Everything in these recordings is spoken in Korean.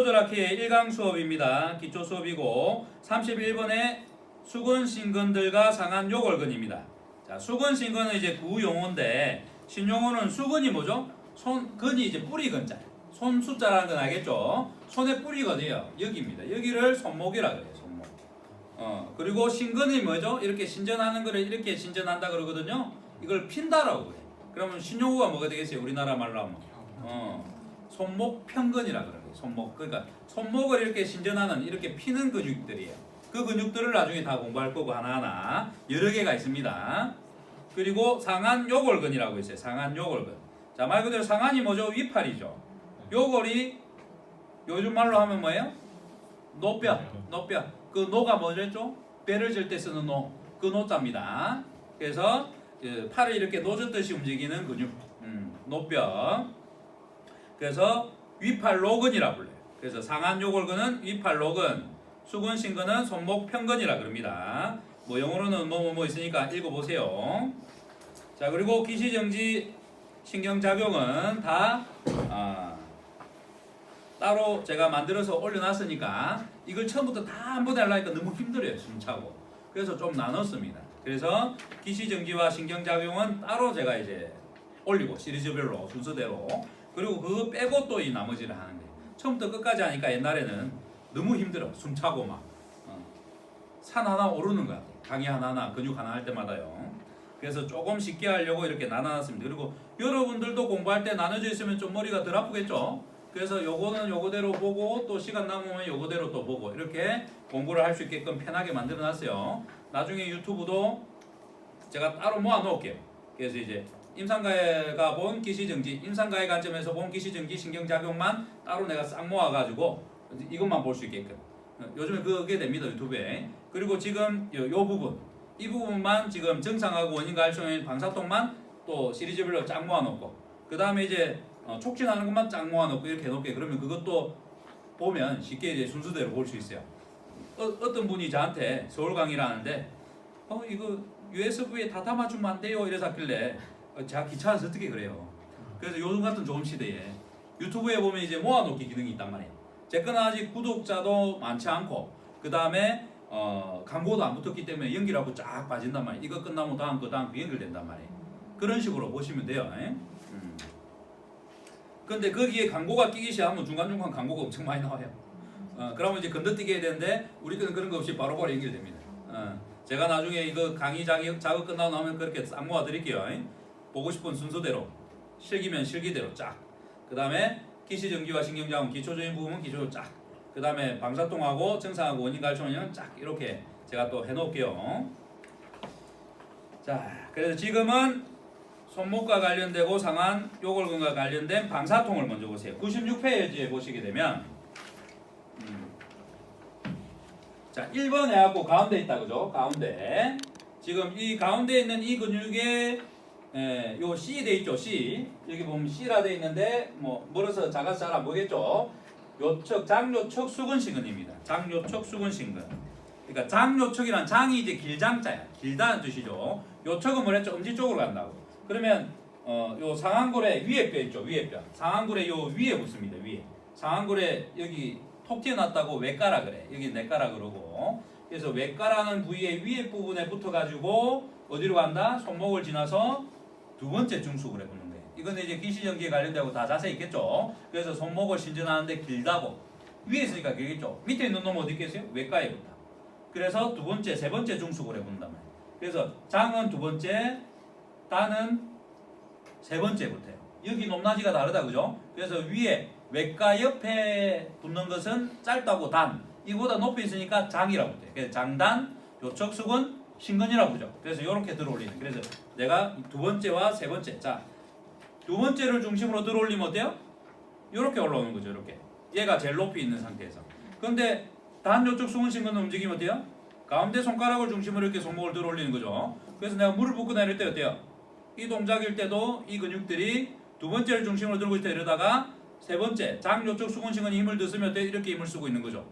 초절학회 1강 수업입니다. 기초 수업이고 31번에 수근 신근들과 상한 요골근입니다. 자, 수근 신근은 이제 구용어인데 신용어는 수근이 뭐죠? 근이 이제 뿌리 근자. 손 숫자라는 건 알겠죠? 손의 뿌리거든요. 여기입니다. 여기를 손목이라 그래요. 손목. 그리고 신근이 뭐죠? 이렇게 신전하는 거를 이렇게 신전한다 그러거든요. 이걸 핀다라고 그래요. 그러면 신용어가 뭐가 되겠어요? 우리나라 말로 하면. 손목 편근이라 그래요. 손목. 그러니까 손목을 이렇게 신전하는 이렇게 피는 근육들이에요. 그 근육들을 나중에 다 공부할 거고 하나하나 여러 개가 있습니다. 그리고 상한 요골근이라고 있어요. 상한 요골근. 자, 말 그대로 상한이 뭐죠? 위팔이죠. 요골이 요즘 말로 하면 뭐예요? 노뼈. 노뼈. 그 노가 뭐였죠? 뼈를 잴 때 쓰는 노. 그 노자입니다. 그래서 팔을 이렇게 노젓듯이 움직이는 근육. 노뼈. 그래서 위팔로근이라 불러요. 그래서 상한 요골근은 위팔로근, 수근 신근은 손목 편근이라 그럽니다. 뭐 영어로는 뭐 있으니까 읽어보세요. 자, 그리고 기시정지 신경작용은 다 따로 제가 만들어서 올려놨으니까 이걸 처음부터 다 한 번에 하려니까 너무 힘들어요. 숨차고. 그래서 좀 나눴습니다. 그래서 기시정지와 신경작용은 따로 제가 이제 올리고 시리즈별로 순서대로, 그리고 그거 빼고 또 이 나머지를 하는 거예요. 처음부터 끝까지 하니까 옛날에는 너무 힘들어. 숨차고 막 산 하나 오르는 것 같아요. 강의 하나하나 근육 하나 할 때마다요. 그래서 조금 쉽게 하려고 이렇게 나눠놨습니다. 그리고 여러분들도 공부할 때 나눠져 있으면 좀 머리가 덜 아프겠죠. 그래서 요거는 요거대로 보고 또 시간 남으면 요거대로 또 보고 이렇게 공부를 할 수 있게끔 편하게 만들어 놨어요. 나중에 유튜브도 제가 따로 모아 놓을게요. 그래서 이제 임상가해가 본 기시정지, 임상가해 관점에서 본 기시정지 신경작용만 따로 내가 싹 모아가지고 이것만 볼 수 있게끔. 요즘에 그게 됩니다, 유튜브에. 그리고 지금 요 부분, 이 부분만 지금 정상하고 원인과활성인 방사통만 또 시리즈별로 쫙 모아놓고, 그 다음에 이제 촉진하는 것만 쫙 모아놓고 이렇게 해놓게. 그러면 그것도 보면 쉽게 이제 순서대로 볼 수 있어요. 어떤 분이 저한테 서울 강의를 하는데 이거 USB에 다 담아주면 안 돼요? 이래서 하길래 제가 귀찮아서 어떻게 그래요. 그래서 요즘 같은 좋은 시대에 유튜브에 보면 이제 모아놓기 기능이 있단 말이에요. 제 거는 아직 구독자도 많지 않고, 그 다음에 광고도 안 붙었기 때문에 연결하고 쫙 빠진단 말이에요. 이거 끝나면 다음 거 연결된단 말이에요. 그런 식으로 보시면 돼요. 근데 거기에 광고가 끼기 시작하면 중간중간 광고가 엄청 많이 나와요. 그러면 이제 건너뛰게 해야 되는데 우리 거는 그런 거 없이 바로바로 연결됩니다. 제가 나중에 이거 강의 작업 끝나고 나면 그렇게 싹 모아 드릴게요. 보고 싶은 순서대로, 실기면 실기대로 쫙. 그 다음에 기시정지와 신경작용 기초적인 부분은 기초로 쫙. 그 다음에 방사통하고 정상하고 원인과활성은 쫙 이렇게 제가 또 해놓을게요. 자, 그래서 지금은 손목과 관련되고 상한 요골근과 관련된 방사통을 먼저 보세요. 96페이지에 보시게 되면 자, 1번 해갖고 가운데 있다, 그죠? 가운데. 지금 이 가운데 있는 이 근육에 요 C 돼 있죠, C. 여기 보면 C라 돼 있는데, 멀어서 작아서 잘 안 보겠죠? 요척, 장요척 수근신근입니다. 장요척 수근신근. 그러니까 장요척이란 장이 이제 길장자야. 길다는 뜻이죠. 요척은 뭐랬죠? 엄지 쪽으로 간다고. 그러면, 요 상완골에 위에 뼈 있죠, 위에 뼈. 상완골에 요 위에 붙습니다, 위에. 상완골에 여기 톡 튀어났다고 외가라 그래. 여기 내가라 그러고. 그래서 외가라는 부위의 위에 부분에 붙어가지고 어디로 간다? 손목을 지나서 두 번째 중수근에 붙는 거예요. 이건 이제 기시정지에 관련되고 다 자세히 있겠죠. 그래서 손목을 신전하는데 길다고. 위에 있으니까 길겠죠. 밑에 있는 놈 어디 있겠어요? 외가에 붙다. 그래서 두 번째, 세 번째 중수근에 붙는단 말이에요. 그래서 장은 두 번째, 단은 세 번째 붙어요. 여기 높낮이가 다르다, 그죠? 그래서 위에 외가 옆에 붙는 것은 짧다고 단, 이보다 높이 있으니까 장이라고 붙어요. 그래서 장단, 요척, 수근, 신근이라고 부르죠. 그래서 이렇게 들어올리는. 그래서 내가 두 번째와 세 번째, 자, 두 번째를 중심으로 들어올리면 어때요? 이렇게 올라오는 거죠. 이렇게. 얘가 제일 높이 있는 상태에서. 그런데 단, 요척, 수근, 신근은 움직이면 어때요? 가운데 손가락을 중심으로 이렇게 손목을 들어올리는 거죠. 그래서 내가 물을 붓고 내릴 때 어때요? 이 동작일 때도 이 근육들이 두 번째를 중심으로 들고 있을 때 이러다가 세 번째, 장, 요척, 수근, 신근이 힘을 더 쓰면 이렇게 힘을 쓰고 있는 거죠.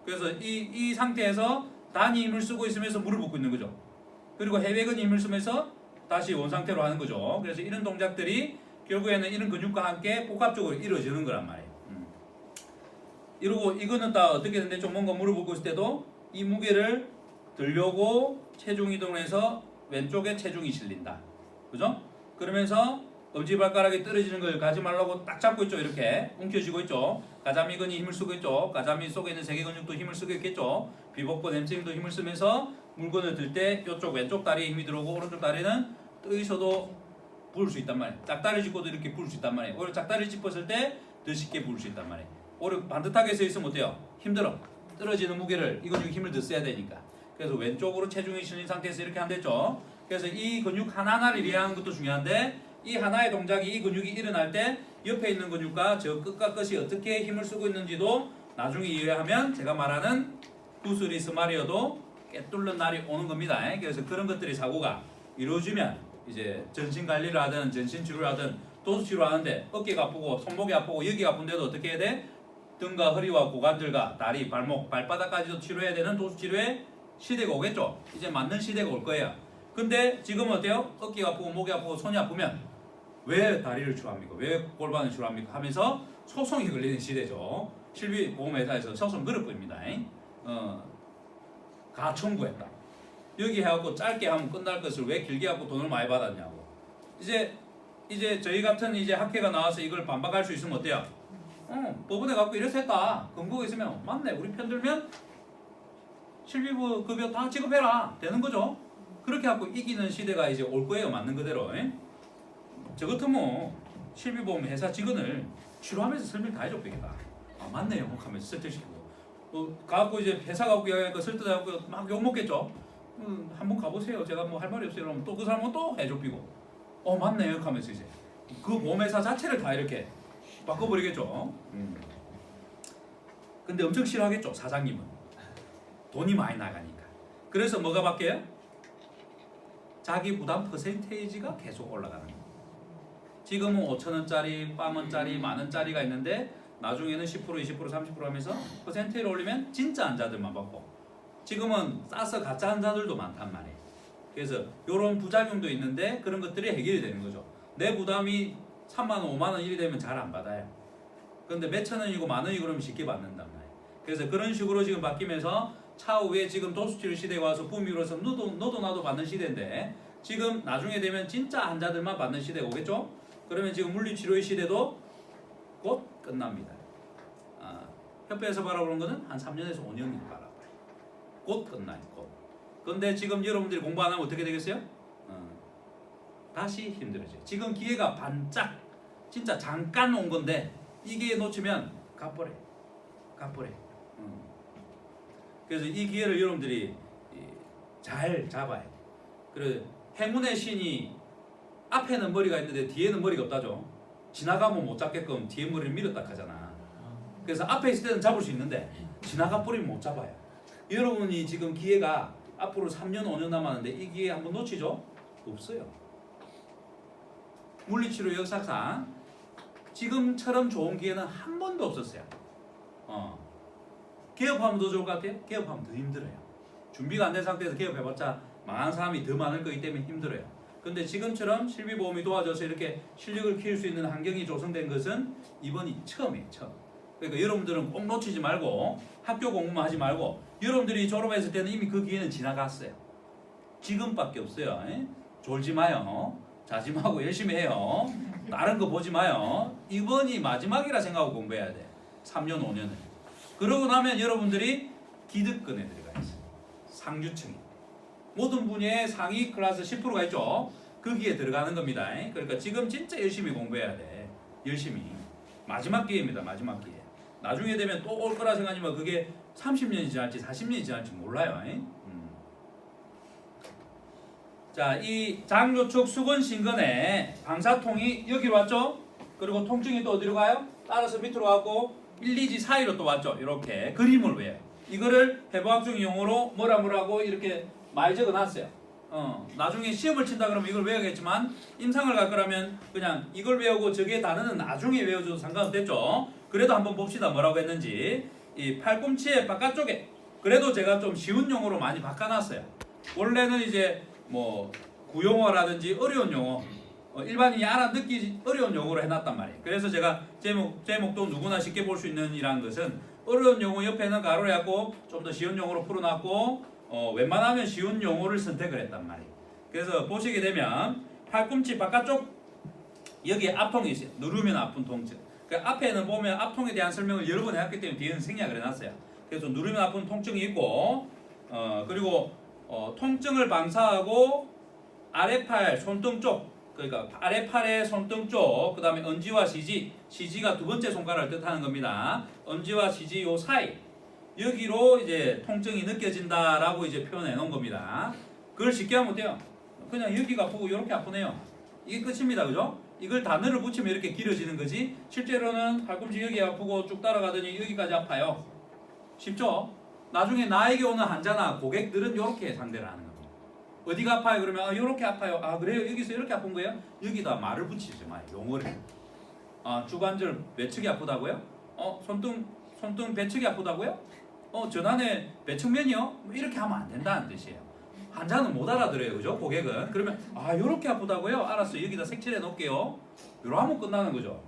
그래서 이 상태에서 단이 힘을 쓰고 있으면서 물을 붓고 있는 거죠. 그리고 해백은 힘을 쓰면서 다시 원상태로 하는 거죠. 그래서 이런 동작들이 결국에는 이런 근육과 함께 복합적으로 이루어지는 거란 말이에요. 이러고 이거는 다 어떻게 되는데 좀 뭔가 물어보고 있을 때도 이 무게를 들려고 체중 이동을 해서 왼쪽에 체중이 실린다. 그죠? 그러면서 엄지발가락이 떨어지는 걸 가지 말라고 딱 잡고 있죠. 이렇게 움켜쥐고 있죠. 가자미근이 힘을 쓰고 있죠. 가자미 속에 있는 세개 근육도 힘을 쓰고 있겠죠. 비복부 햄스트링도 힘을 쓰면서 물건을 들 때 이쪽 왼쪽 다리에 힘이 들어오고 오른쪽 다리는 떠 있어도 부을 수 있단 말이에요. 짝다리 짚고도 이렇게 부을 수 있단 말이에요. 오히려 짝다리 짚었을 때 더 쉽게 부을 수 있단 말이에요. 오히려 반듯하게 서 있으면 어때요? 힘들어. 떨어지는 무게를 이 근육 힘을 더 써야 되니까. 그래서 왼쪽으로 체중이 실린 상태에서 이렇게 한댔죠. 그래서 이 근육 하나하나를 이해하는 것도 중요한데 이 하나의 동작이 이 근육이 일어날 때 옆에 있는 근육과 저 끝과 끝이 어떻게 힘을 쓰고 있는지도 나중에 이해하면 제가 말하는 구스리스 마리어도 깨뚫는 날이 오는 겁니다. 그래서 그런 것들이 사고가 이루어지면 이제 전신 관리를 하든 전신 치료를 하든 도수 치료를 하는데 어깨가 아프고 손목이 아프고 여기가 아픈데도 어떻게 해야 돼? 등과 허리와 고관절과 다리, 발목, 발바닥까지도 치료해야 되는 도수 치료의 시대가 오겠죠. 이제 맞는 시대가 올 거예요. 근데 지금은 어때요? 어깨가 아프고 목이 아프고 손이 아프면 왜 다리를 치료합니까? 왜 골반을 치료합니까? 하면서 소송이 걸리는 시대죠. 실비보험회사에서 소송 걸어버립니다. 가청구했다. 여기 해갖고 짧게 하면 끝날 것을 왜 길게 하고 돈을 많이 받았냐고. 이제 저희 같은 이제 학회가 나와서 이걸 반박할 수 있으면 어때요? 법원에 갖고 이래서 했다. 근거가 있으면 맞네. 우리 편 들면 실비보 급여 다 지급해라. 되는 거죠. 그렇게 갖고 이기는 시대가 이제 올 거예요. 맞는 그대로. 저 같으면 실비보험 회사 직원을 치료하면서 설명 다 해줘 겠다. 아 맞네요. 하면서 설득시키고. 가갖고 이제 회사 갖고 이야기하니까 설득하고 막 욕먹겠죠. 한번 가보세요. 제가 뭐 할 말이 없어요. 그러면 또 그 사람은 또 해줘비고. 맞네요. 하면서 이제 그 보험회사 자체를 다 이렇게 바꿔버리겠죠. 근데 엄청 싫어하겠죠. 사장님은. 돈이 많이 나가니까. 그래서 뭐가 바뀌어요? 자기 부담 퍼센테이지가 계속 올라가는 거예요. 지금은 5,000원짜리, 빵원짜리, 만원짜리가 있는데 나중에는 10%, 20%, 30% 하면서 퍼센테이지를 올리면 진짜 환자들만 받고 지금은 싸서 가짜 환자들도 많단 말이에요. 그래서 이런 부작용도 있는데 그런 것들이 해결이 되는 거죠. 내 부담이 3만원, 5만원 일이 되면 잘 안 받아요. 그런데 몇천 원이고 만원이고 그러면 쉽게 받는단 말이에요. 그래서 그런 식으로 지금 바뀌면서 차후에 지금 도수치료 시대가 와서 붐이 일어서 너도 나도 받는 시대인데 지금 나중에 되면 진짜 환자들만 받는 시대가 오겠죠? 그러면 지금 물리치료의 시대도 곧 끝납니다. 협회에서 바라보는 거는 한 3년에서 5년이 바라봐요. 곧 끝나요. 곧. 그런데 지금 여러분들이 공부 안 하면 어떻게 되겠어요? 다시 힘들어져요. 지금 기회가 반짝 진짜 잠깐 온 건데 이 기회 놓치면 갚버려. 그래서 이 기회를 여러분들이 잘 잡아야 돼. 그래서 행운의 신이 앞에는 머리가 있는데 뒤에는 머리가 없다죠. 지나가면 못 잡게끔 뒤에 머리를 밀었다 하잖아. 그래서 앞에 있을 때는 잡을 수 있는데 지나가 버리면 못 잡아요. 여러분이 지금 기회가 앞으로 3년 5년 남았는데 이 기회 한번 놓치죠? 없어요. 물리치료 역사상 지금처럼 좋은 기회는 한 번도 없었어요. 개업하면 더 좋을 것 같아요? 개업하면 더 힘들어요. 준비가 안 된 상태에서 개업해봤자 망한 사람이 더 많을 거기 때문에 힘들어요. 근데 지금처럼 실비보험이 도와줘서 이렇게 실력을 키울 수 있는 환경이 조성된 것은 이번이 처음이에요. 처음. 그러니까 여러분들은 꼭 놓치지 말고 학교 공부만 하지 말고 여러분들이 졸업했을 때는 이미 그 기회는 지나갔어요. 지금밖에 없어요. 졸지 마요. 자지 마고 열심히 해요. 다른 거 보지 마요. 이번이 마지막이라 생각하고 공부해야 돼. 3년 5년을. 그러고 나면 여러분들이 기득권에 들어가 있어요. 상류층이. 모든 분야의 상위 클래스 10%가 있죠. 거기에 들어가는 겁니다. 그러니까 지금 진짜 열심히 공부해야 돼. 열심히. 마지막 기회입니다. 마지막 기회. 나중에 되면 또 올 거라 생각하지만 그게 30년이 지날지 40년이 지날지 몰라요. 자, 이 장요축 수근 신근의 방사통이 여기로 왔죠. 그리고 통증이 또 어디로 가요? 따라서 밑으로 가고 1, 2지 사이로 또 왔죠. 이렇게 그림을 외워요. 이거를 해부학적 용어로 뭐라고 이렇게 많이 적어놨어요. 나중에 시험을 친다 그러면 이걸 외우겠지만 임상을 갈 거라면 그냥 이걸 외우고 저게 단어는 나중에 외워줘도 상관없겠죠. 그래도 한번 봅시다. 뭐라고 했는지. 이 팔꿈치의 바깥쪽에 그래도 제가 좀 쉬운 용어로 많이 바꿔놨어요. 원래는 이제 뭐 구용어라든지 어려운 용어 일반인이 알아듣기 어려운 용어로 해놨단 말이에요. 그래서 제가 제목도 누구나 쉽게 볼 수 있는 이라는 것은 어려운 용어 옆에는 가로를 해갖고 좀 더 쉬운 용어로 풀어놨고 웬만하면 쉬운 용어를 선택을 했단 말이에요. 그래서 보시게 되면 팔꿈치 바깥쪽 여기에 앞통이 있어요. 누르면 아픈 통증. 그 앞에는 보면 앞통에 대한 설명을 여러 번 해왔기 때문에 뒤에는 생략을 해놨어요. 그래서 누르면 아픈 통증이 있고 그리고 통증을 방사하고 아래팔 손등 쪽 그러니까 아래팔의 손등 쪽 그 다음에 엄지와 시지 시지가 두 번째 손가락을 뜻하는 겁니다. 엄지와 시지 요 사이 여기로 이제 통증이 느껴진다라고 이제 표현해 놓은 겁니다. 그걸 쉽게 하면 어때요? 그냥 여기가 아프고 이렇게 아프네요. 이게 끝입니다. 그죠? 이걸 단어를 붙이면 이렇게 길어지는 거지 실제로는 팔꿈치 여기 아프고 쭉 따라가더니 여기까지 아파요. 쉽죠? 나중에 나에게 오는 환자나 고객들은 이렇게 상대를 하는 겁니다. 어디가 아파요? 그러면 이렇게 아파요. 아 그래요? 여기서 이렇게 아픈 거예요? 여기다 말을 붙이지 마요. 용어를. 주관절 외측이 아프다고요? 손등 배측이 아프다고요? 전환의 배측면이요? 뭐 이렇게 하면 안 된다는 뜻이에요. 환자는 못 알아들어요. 그죠? 고객은. 그러면 요렇게 아프다고요? 알았어요. 여기다 색칠해 놓을게요. 요러 하면 끝나는 거죠.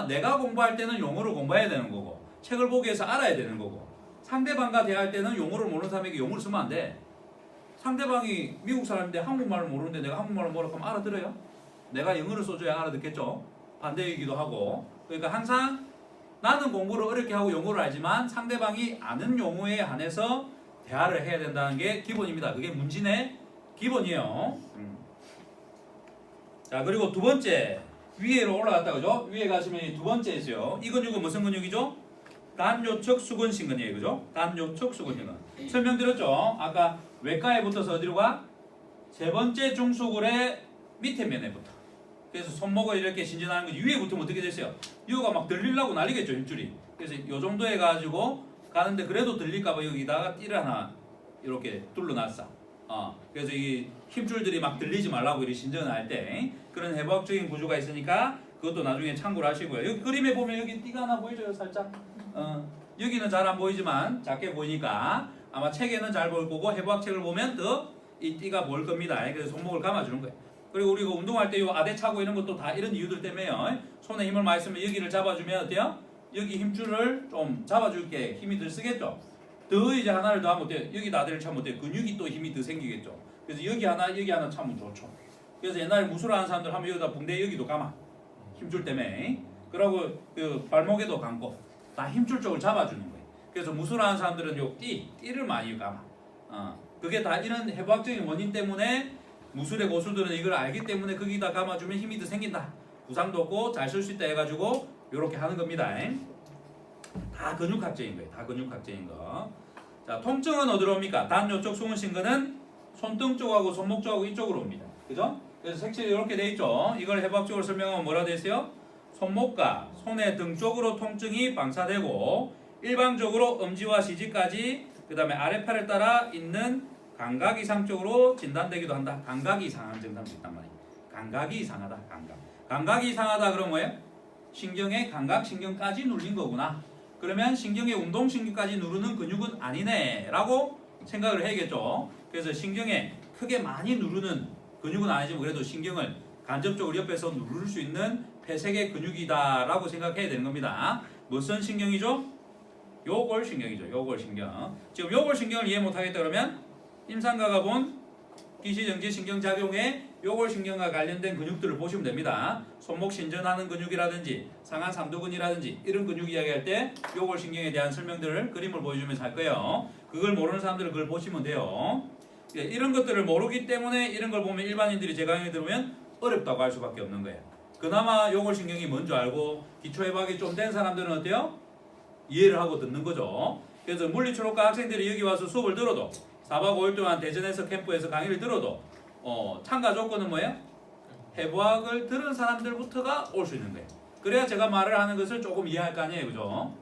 내가 공부할 때는 용어를 공부해야 되는 거고 책을 보기 위해서 알아야 되는 거고 상대방과 대화할 때는 용어를 모르는 사람에게 용어를 쓰면 안 돼. 상대방이 미국 사람인데 한국말을 모르는데 내가 한국말을 뭐라고 하면 알아들어요? 내가 영어를 써줘야 알아듣겠죠? 반대이기도 하고. 그러니까 항상 나는 공부를 어렵게 하고 용어를 알지만 상대방이 아는 용어에 한해서 대화를 해야 된다는 게 기본입니다. 그게 문진의 기본이에요. 자, 그리고 두 번째 위에로 올라갔다 그죠? 위에 가시면 두 번째 있어요. 이 근육은 무슨 근육이죠? 단요척 수근신근이에요. 그죠? 단요척 수근신근. 설명드렸죠? 아까 외가에 붙어서 어디로 가? 세 번째 중수골의 밑에 면에 붙어. 그래서 손목을 이렇게 신진하는 거 위에 붙으면 어떻게 됐어요? 이거가 막 들리려고 난리겠죠, 힘줄이. 그래서 요 정도 해가지고 가는데 그래도 들릴까봐 여기다가 띠를 하나 이렇게 둘러놨어. 그래서 이 힘줄들이 막 들리지 말라고 이렇게 신전을 할 때 그런 해부학적인 구조가 있으니까 그것도 나중에 참고를 하시고요. 여기 그림에 보면 여기 띠가 하나 보이죠, 살짝. 여기는 잘 안 보이지만 작게 보이니까 아마 책에는 잘 보일 거고 해부학책을 보면 더 이 띠가 보일 겁니다. 그래서 손목을 감아주는 거예요. 그리고 우리가 운동할 때 요 아대 차고 이런 것도 다 이런 이유들 때문에요. 손에 힘을 많이 쓰면 여기를 잡아주면 어때요? 여기 힘줄을 좀 잡아줄게 힘이 더 쓰겠죠. 더 이제 하나를 더 하면 어때요? 여기 아대를 차면 어때요? 근육이 또 힘이 더 생기겠죠. 그래서 여기 하나 차면 좋죠. 그래서 옛날에 무술 하는 사람들 하면 여기다 붕대 여기도 감아. 힘줄 때문에. 그러고 그 발목에도 감고 다 힘줄 쪽을 잡아주는 거예요. 그래서 무술 하는 사람들은 요 띠를 많이 감아. 그게 다 이런 해부학적인 원인 때문에 무술의 고수들은 이걸 알기 때문에 거기다 감아주면 힘이 더 생긴다. 부상도 없고 잘 쓸 수 있다 해가지고 이렇게 하는 겁니다. 다 근육학적인 거예요. 다 근육학적인 거. 자, 통증은 어디로 옵니까? 단 요쪽 수근신근은 손등 쪽하고 손목 쪽하고 이쪽으로 옵니다. 그죠? 그래서 색칠이 이렇게 돼 있죠. 이걸 해부학적으로 설명하면 뭐라 되세요? 손목과 손의 등 쪽으로 통증이 방사되고 일방적으로 엄지와 시지까지 그 다음에 아래팔을 따라 있는 감각 이상 쪽으로 진단되기도 한다. 감각이 이상한 증상도 있단 말이에요. 감각이 이상하다. 감각이 이상하다 그러면 뭐예요? 신경의 감각신경까지 눌린 거구나. 그러면 신경의 운동신경까지 누르는 근육은 아니네 라고 생각을 해야겠죠. 그래서 신경에 크게 많이 누르는 근육은 아니지만 그래도 신경을 간접적으로 옆에서 누를 수 있는 폐색의 근육이다 라고 생각해야 되는 겁니다. 무슨 신경이죠? 요골신경이죠. 요골신경. 지금 요골신경을 이해 못하겠다 그러면 임상가가 본 기시정지신경작용에 요골신경과 관련된 근육들을 보시면 됩니다. 손목 신전하는 근육이라든지 상한 삼두근이라든지 이런 근육 이야기할 때 요골신경에 대한 설명들을 그림을 보여주면서 할 거예요. 그걸 모르는 사람들은 그걸 보시면 돼요. 이런 것들을 모르기 때문에 이런 걸 보면 일반인들이 제 강의 들으면 어렵다고 할 수밖에 없는 거예요. 그나마 요골신경이 뭔지 알고 기초해박이 좀 된 사람들은 어때요? 이해를 하고 듣는 거죠. 그래서 물리초록과 학생들이 여기 와서 수업을 들어도 4박 5일 동안 대전에서 캠프에서 강의를 들어도 참가 조건은 뭐예요? 해부학을 들은 사람들부터가 올 수 있는 거예요. 그래야 제가 말을 하는 것을 조금 이해할 거 아니에요. 그죠?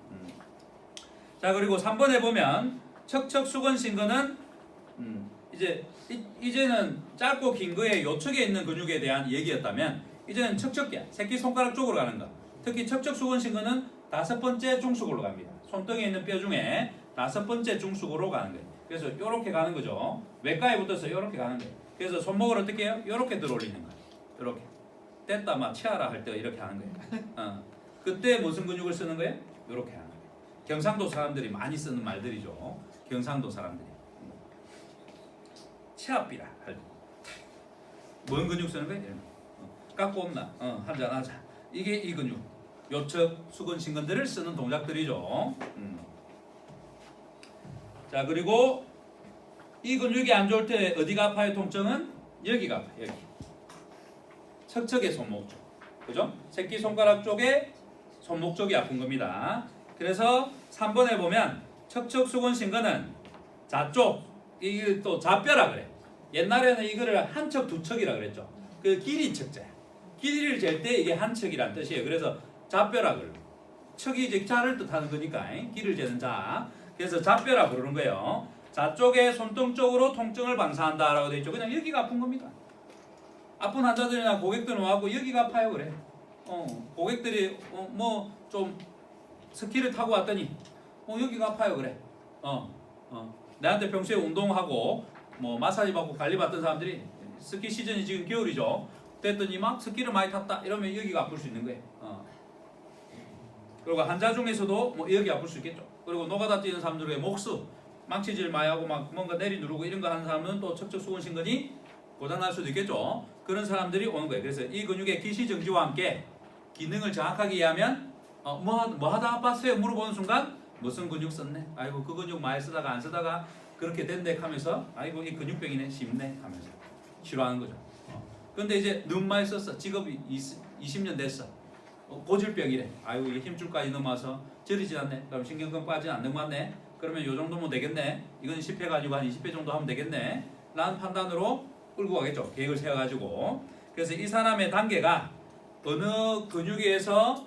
자, 그리고 3번에 보면 척척수근신근은 이제는 짧고 긴 거에 요측에 있는 근육에 대한 얘기였다면 이제는 척척계, 새끼손가락 쪽으로 가는 거. 특히 척척수근신근은 5번째 중수골로 갑니다. 손등에 있는 뼈 중에 5번째 중수골로 가는 거예요. 그래서 이렇게 가는 거죠. 외가에 붙어서 이렇게 가는 거예요. 그래서 손목을 어떻게 해요? 이렇게 들어올리는 거예요. 이렇게. 뗐다 막 치아라 할 때 이렇게 하는 거예요. 그때 무슨 근육을 쓰는 거예요? 이렇게 하는 거예요. 경상도 사람들이 많이 쓰는 말들이죠. 경상도 사람들이. 치아비라 할 때. 뭔 근육 쓰는 거야? 깎고 온나? 한잔 하자. 이게 이 근육. 요척, 수근, 신근들을 쓰는 동작들이죠. 자, 그리고 이 근육이 안 좋을 때 어디가 아파요? 통증은 여기가 아파요. 여기. 척척의 손목 쪽. 그죠? 새끼손가락 쪽에 손목 쪽이 아픈 겁니다. 그래서 3번에 보면 척척, 수근, 신근은 좌쪽, 이게 또 좌뼈라 그래. 옛날에는 이거를 한 척, 두 척이라 그랬죠. 그 길이 척자야. 길이를 잴 때 이게 한 척이란 뜻이에요. 그래서 좌뼈라 그래요. 척이 이제 자를 뜻하는 거니까 길을 재는 자. 그래서 좌뼈라 부르는 거예요. 좌쪽에 손등 쪽으로 통증을 방사한다라고 되어 있죠. 그냥 여기가 아픈 겁니다. 아픈 환자들이나 고객들은 와고 여기가 아파요 그래. 고객들이 뭐 좀 스키를 타고 왔더니 여기가 아파요 그래. 내한테 평소에 운동하고 뭐 마사지 받고 관리 받던 사람들이 스키 시즌이 지금 겨울이죠. 됐더니 막 스키를 많이 탔다 이러면 여기가 아플 수 있는 거예요. 그리고 환자 중에서도 뭐 여기 아플 수 있겠죠. 그리고 노가다 뛰는 사람들의 목수 망치질 많이 하고 막 뭔가 내리 누르고 이런 거 하는 사람은 또 척척 수근 신근이 고장날 수도 있겠죠. 그런 사람들이 오는 거예요. 그래서 이 근육의 기시정지와 함께 기능을 정확하게 이해하면 뭐 하다 아팠어요 물어보는 순간 무슨 근육 썼네. 아이고 그 근육 많이 쓰다가 안 쓰다가 그렇게 됐네 하면서 아이고 이 근육병이네 쉽네 하면서 치료하는 거죠. 근데 이제 너무 많이 썼어. 직업이 20년 됐어. 고질병이래. 아이고 이게 힘줄까지 넘어와서 저리지 않네. 그럼 신경근 빠지지 않는 것 같네. 그러면 요 정도면 되겠네. 이건 10회 가지고 한 20회 정도 하면 되겠네. 라는 판단으로 끌고 가겠죠. 계획을 세워가지고. 그래서 이 사람의 단계가 어느 근육에서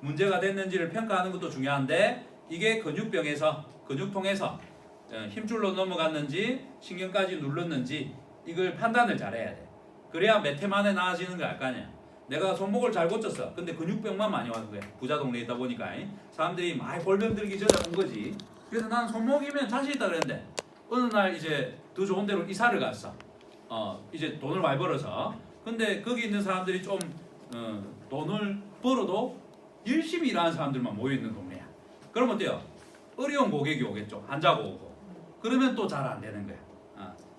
문제가 됐는지를 평가하는 것도 중요한데 이게 근육병에서 근육통에서 힘줄로 넘어갔는지 신경까지 눌렀는지 이걸 판단을 잘해야 돼. 그래야 몇 해 만에 나아지는 걸 알 거 아니야. 내가 손목을 잘 고쳤어. 근데 근육병만 많이 와서 그래. 부자 동네에 있다 보니까 사람들이 많이 골병 들기 전에 온 거지. 그래서 난 손목이면 자신 있다 그랬는데 어느 날 이제 더 좋은 데로 이사를 갔어. 이제 돈을 많이 벌어서. 근데 거기 있는 사람들이 좀 돈을 벌어도 열심히 일하는 사람들만 모여 있는 동네야. 그러면 어때요? 어려운 고객이 오겠죠. 환자가 오고. 그러면 또 잘 안 되는 거야.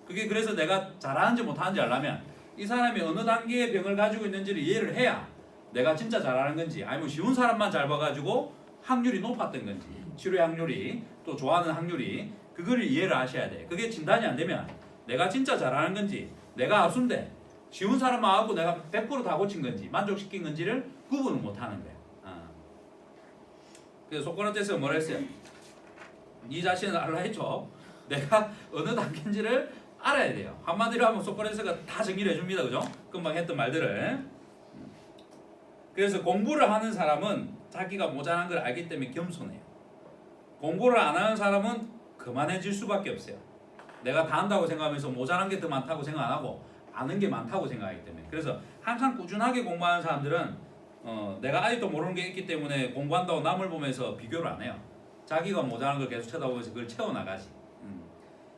그게 그래서 내가 잘하는지 못하는지 알려면 이 사람이 어느 단계의 병을 가지고 있는지를 이해를 해야 내가 진짜 잘하는 건지 아니면 쉬운 사람만 잘 봐가지고 확률이 높았던 건지 치료 확률이 또 좋아하는 확률이 그거를 이해를 하셔야 돼. 그게 진단이 안 되면 내가 진짜 잘하는 건지 내가 압수인데 쉬운 사람만 하고 내가 100%다 고친 건지 만족시킨 건지를 구분을 못하는 거야. 그래서 소크라테스가 뭐라 했어요? 네 자신을 알라 했죠. 내가 어느 단계인지를 알아야 돼요. 한마디로 하면 소크라테스가 다 정리를 해줍니다. 그죠? 금방 했던 말들을. 그래서 공부를 하는 사람은 자기가 모자란 걸 알기 때문에 겸손해요. 공부를 안 하는 사람은 그만해질 수밖에 없어요. 내가 다 한다고 생각하면서 모자란 게 더 많다고 생각 안 하고 아는 게 많다고 생각하기 때문에. 그래서 항상 꾸준하게 공부하는 사람들은 내가 아직도 모르는 게 있기 때문에 공부한다고 남을 보면서 비교를 안 해요. 자기가 모자란 걸 계속 쳐다보면서 그걸 채워나가지.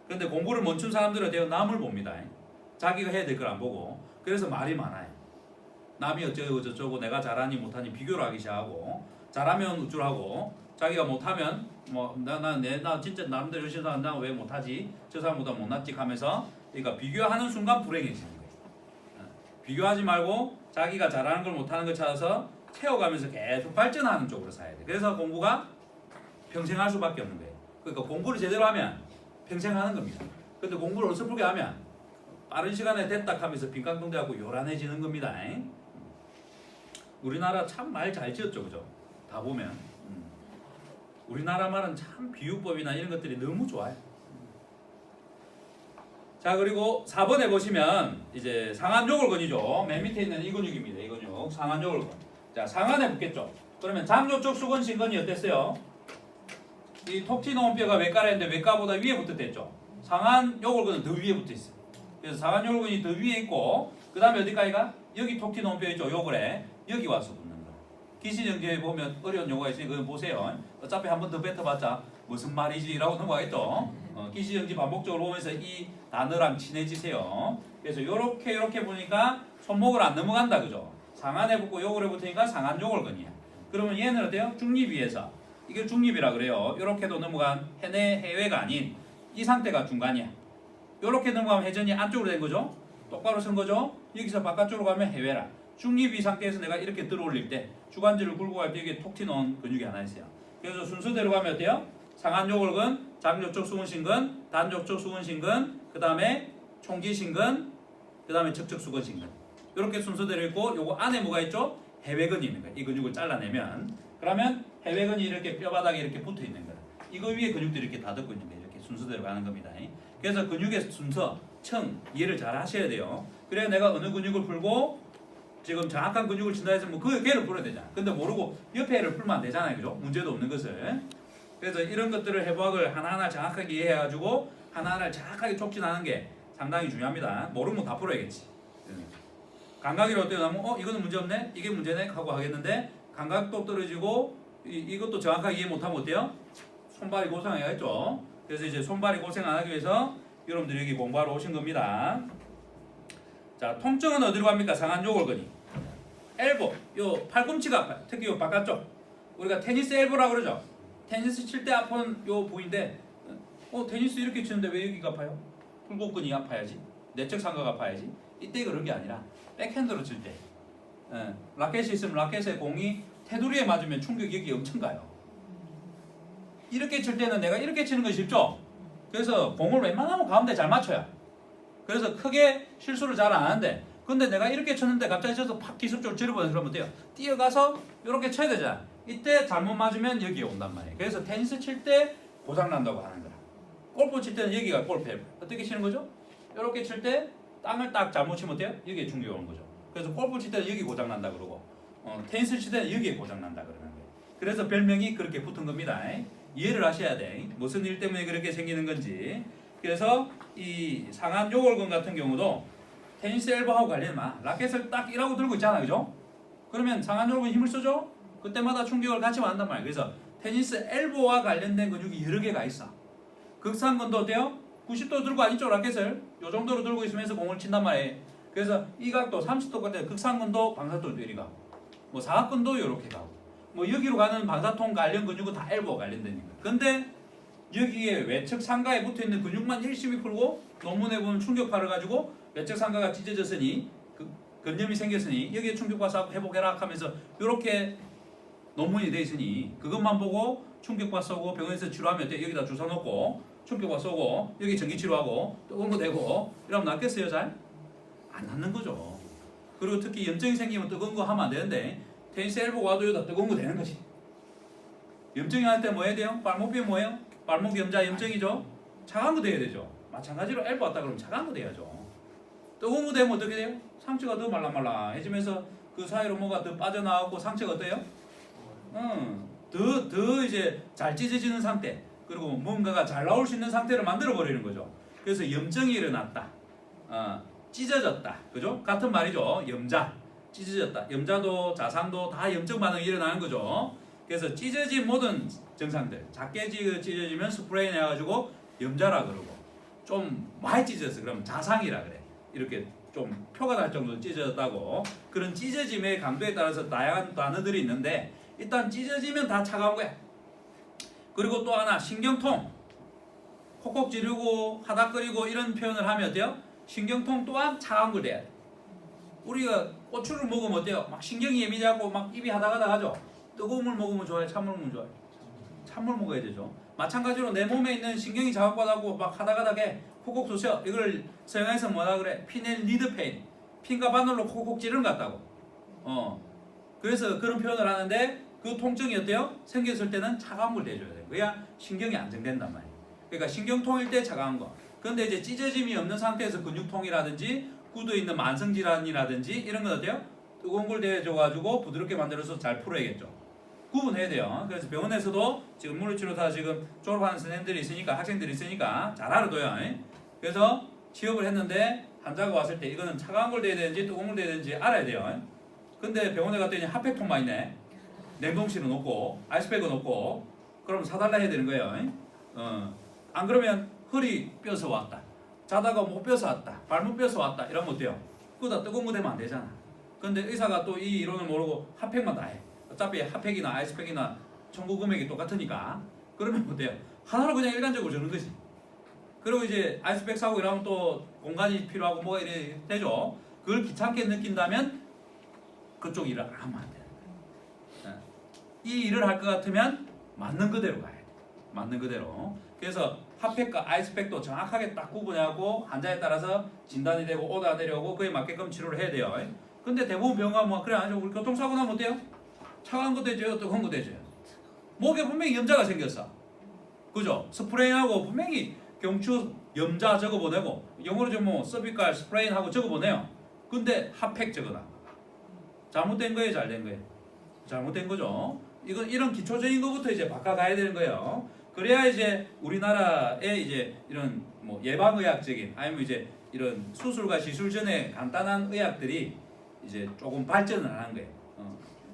그런데 공부를 멈춘 사람들은 대부분 남을 봅니다. 자기가 해야 될 걸 안 보고. 그래서 말이 많아요. 남이 어쩌고 저쩌고 내가 잘하니 못하니 비교를 하기 시작하고 잘하면 우쭐하고 자기가 못하면 나 진짜 남들 열심히 하는데 나 왜 못하지? 저 사람보다 못났지 하면서 그러니까 비교하는 순간 불행해지는 거예요. 비교하지 말고 자기가 잘하는 걸 못하는 걸 찾아서 채워가면서 계속 발전하는 쪽으로 사야 돼. 그래서 공부가 평생 할 수밖에 없는 거예요. 그러니까 공부를 제대로 하면 평생 하는 겁니다. 근데 공부를 어설프게 하면 빠른 시간에 됐다 하면서 빈깡동대하고 요란해지는 겁니다. 우리나라 참 말 잘 지었죠, 그죠? 다 보면 우리나라 말은 참 비유법이나 이런 것들이 너무 좋아요. 자, 그리고 4번에 보시면 이제 상안요골근이죠. 맨 밑에 있는 이 근육입니다. 이 근육 상안요골근. 자, 상안에 붙겠죠. 그러면 장요쪽 수근 신근이 어땠어요? 이 톡 튀어나온 뼈가 외가라 했는데 외가보다 위에 붙었댔죠. 상안요골근은 더 위에 붙어 있어요. 그래서 상안요골근이 더 위에 있고 그 다음에 어디까지가? 여기 톡 튀어나온 뼈 있죠. 요골에 여기 와서 붙는 거. 기시정지에 보면 어려운 용어가 있으니 그건 보세요. 어차피 한 번 더 뱉어봤자 무슨 말이지 라고 넘어가겠죠. 기시정지 반복적으로 보면서 이 단어랑 친해지세요. 그래서 요렇게 보니까 손목을 안 넘어간다, 그죠? 상안에 붙고 요골에 붙으니까 상안요골근이야. 그러면 얘는 어때요? 중립위에서 이게 중립이라 그래요. 이렇게도 넘어간 해외가 아닌 이 상태가 중간이야. 이렇게 넘어가면 회전이 안쪽으로 된 거죠. 똑바로 선 거죠. 여기서 바깥쪽으로 가면 해외라. 중립 이 상태에서 내가 이렇게 들어올릴 때 주관지를 굴고 갈 때 여기에 톡 튀는 근육이 하나 있어요. 그래서 순서대로 가면 어때요? 상한요골근, 장요쪽 수근신근, 단요쪽 수근신근, 그 다음에 총기신근, 그 다음에 척척수근신근. 이렇게 순서대로 있고 요거 안에 뭐가 있죠? 해외근이 있는 거예요. 이 근육을 잘라내면 그러면 해외근이 이렇게 뼈바닥에 이렇게 붙어 있는 거예요. 이거 위에 근육들이 이렇게 다 덮고 있는 거예요. 이렇게 순서대로 가는 겁니다. 그래서 근육의 순서, 층 이해를 잘 하셔야 돼요. 그래야 내가 어느 근육을 풀고 지금 정확한 근육을 친다 해서 뭐 그 걔를 풀어야 되잖아. 근데 모르고 옆에 애를 풀면 안 되잖아요. 그죠? 문제도 없는 것을. 그래서 이런 것들을 해부학을 하나하나 정확하게 이해해가지고 하나하나를 정확하게 촉진하는 게 상당히 중요합니다. 모르면 다 풀어야겠지. 감각이 어떻게 하면 이거는 문제 없네? 이게 문제네? 하고 하겠는데 감각도 떨어지고 이것도 정확하게 이해 못하면 어때요? 손발이 고생해야겠죠. 그래서 이제 손발이 고생 안 하기 위해서 여러분들이 여기 공부하러 오신 겁니다. 자, 통증은 어디로 갑니까? 상한요골근이. 엘보, 요 팔꿈치가 아파요. 특히 요 바깥쪽. 우리가 테니스 엘보라고 그러죠. 테니스 칠 때 아픈 요 부위인데 테니스 이렇게 치는데 왜 여기가 아파요? 굴곡근이 아파야지. 내적 상가가 아파야지. 이때 그런 게 아니라 백핸드로 칠 때 라켓이 있으면 라켓의 공이 테두리에 맞으면 충격이 여기 엄청 가요. 이렇게 칠 때는 내가 이렇게 치는 거 쉽죠? 그래서 공을 웬만하면 가운데 잘 맞춰요. 그래서 크게 실수를 잘 안 하는데 근데 내가 이렇게 쳤는데 갑자기 쳐서 팍 기술적으로 찌르버려 그러면 어때요? 뛰어가서 이렇게 쳐야 되잖아. 이때 잘못 맞으면 여기에 온단 말이에요. 그래서 테니스 칠 때 고장 난다고 하는 거라. 골프 칠 때는 여기가 골프에 어떻게 치는 거죠? 이렇게 칠 때 땅을 딱 잘못 치면 어때요? 여기에 충격이 오는 거죠. 그래서 골프 칠 때는 여기 고장 난다 그러고 테니스 칠 때는 여기에 고장 난다 그러는 거예요. 그래서 별명이 그렇게 붙은 겁니다. 이해를 하셔야 돼. 무슨 일 때문에 그렇게 생기는 건지. 그래서 이 상한 요골근 같은 경우도 테니스 엘보하고 관련해만 라켓을 딱 이라고 들고 있잖아, 그죠? 그러면 상한 요골근 힘을 써줘? 그때마다 충격을 같이 받는단 말이에요. 그래서 테니스 엘보와 관련된 근육이 여러 개가 있어. 극상근도 어때요? 90도 들고 아니죠, 라켓을? 요 정도로 들고 있으면서 공을 친단 말이에요. 그래서 이 각도 30도 같은 극상근도 방사통도 이리 가고, 뭐 사각근도 이렇게 가고, 뭐 여기로 가는 방사통 관련 근육은 다 엘보와 관련된 거예요. 근데 여기에 외측 상가에 붙어 있는 근육만 열심히 풀고 논문에 보면 충격파를 가지고 외측 상가가 찢어졌으니 근염이 생겼으니 여기에 충격받아서 회복해라 하면서 이렇게 논문이 돼 있으니 그것만 보고 충격파 쏘고 병원에서 치료하면 돼. 여기다 주사 놓고 충격파 쏘고 여기 전기 치료하고 뜨거운 거 대고 이러면 낫겠어요? 잘? 안 낫는 거죠. 그리고 특히 염증이 생기면 뜨거운 거 하면 안 되는데 테니스 엘보 와도 여기다 뜨거운 거 되는 거지. 염증이 할 때 뭐 해야 돼요? 발목뼈 뭐예요? 발목 염자 염증이죠. 차가운 거 돼야 되죠. 마찬가지로 엘보 왔다 그러면 차가운 거 돼야죠. 뜨거운 거 되면 어떻게 돼요? 상처가 더 말랑말랑해지면서 그 사이로 뭐가 더 빠져나오고 상처가 어때요? 더 이제 잘 찢어지는 상태, 그리고 뭔가가 잘 나올 수 있는 상태를 만들어 버리는 거죠. 그래서 염증이 일어났다, 찢어졌다, 그죠? 같은 말이죠. 염자, 찢어졌다. 염자도 자상도 다 염증 반응이 일어나는 거죠. 그래서 찢어진 모든 증상들, 작게 찢어지면 스프레인 해가지고 염자라 그러고, 좀 많이 찢어졌어 그러면 자상이라 그래. 이렇게 좀 표가 날 정도로 찢어졌다고. 그런 찢어짐의 강도에 따라서 다양한 단어들이 있는데 일단 찢어지면 다 차가운 거야. 그리고 또 하나 신경통, 콕콕 찌르고 하닥거리고 이런 표현을 하면 어때요? 신경통 또한 차가운 걸 돼야 돼. 우리가 고추를 먹으면 어때요? 막 신경이 예민하고 막 입이 하다가다 하죠. 뜨거운 물 먹으면 좋아요? 찬물 먹으면 좋아요? 찬물 먹어야 되죠. 마찬가지로 내 몸에 있는 신경이 자극받고 막 하다가다게 콕콕 쏘셔. 이걸 서양에서 뭐라 그래? 피넬리드페인, 핀과 바늘로 콕콕 찌르는 것 같다고. 그래서 그런 표현을 하는데 그 통증이 어때요? 생겼을 때는 차가운 물 대줘야 돼요. 그래야 신경이 안정된단 말이에요. 그러니까 신경통일 때 차가운 거. 그런데 이제 찢어짐이 없는 상태에서 근육통이라든지 굳어있는 만성질환이라든지 이런 건 어때요? 뜨거운 걸 대줘가지고 부드럽게 만들어서 잘 풀어야겠죠. 구분해야 돼요. 그래서 병원에서도 지금 물리치료사 지금 졸업하는 선생님들이 있으니까, 학생들이 있으니까 잘 알아둬요. 그래서 취업을 했는데 환자가 왔을 때 이거는 차가운 걸 대야 되는지 뜨거운 걸 대야 되는지 알아야 돼요. 근데 병원에 갔더니 핫팩통만 있네. 냉동실은 없고 아이스팩은 없고. 그럼 사달라 해야 되는 거예요. 안 그러면 허리 뼈서 왔다, 자다가 목 뼈서 왔다, 발목 뼈서 왔다 이러면 어때요? 그거다 뜨거운 거 되면 안 되잖아. 근데 의사가 또 이 이론을 모르고 핫팩만 다 해. 어차피 핫팩이나 아이스팩이나 청구 금액이 똑같으니까. 그러면 어때요? 하나로 그냥 일괄적으로 주는 거지. 그리고 이제 아이스백 사고 이러면 또 공간이 필요하고 뭐가 이래 되죠. 그걸 귀찮게 느낀다면 그쪽 일을 하면 안 돼요. 이 일을 할 것 같으면 맞는 그대로 가야 돼. 맞는 그대로. 그래서 핫팩과 아이스팩도 정확하게 딱 구분하고 환자에 따라서 진단이 되고 오다가 내려오고 그에 맞게끔 치료를 해야 돼요. 근데 대부분 병원 가면 그래 아니죠. 우리 교통사고 나면 어때요? 차가운 거 되죠, 뜨거운 거 되죠. 목에 분명히 염자가 생겼어. 그죠? 스프레이하고 분명히 경추 염자 적어보내고 영어로 좀 뭐 서비칼 스프레인하고 적어보내요. 근데 핫팩 적어놔. 잘못된 거예요, 잘된 거예요? 잘못된 거죠. 이건 이런 기초적인 것부터 이제 바꿔가야 되는 거예요. 그래야 이제 우리나라의 이제 이런 뭐 예방의학적인 아니면 이제 이런 수술과 시술 전에 간단한 의학들이 이제 조금 발전을 하는 거예요.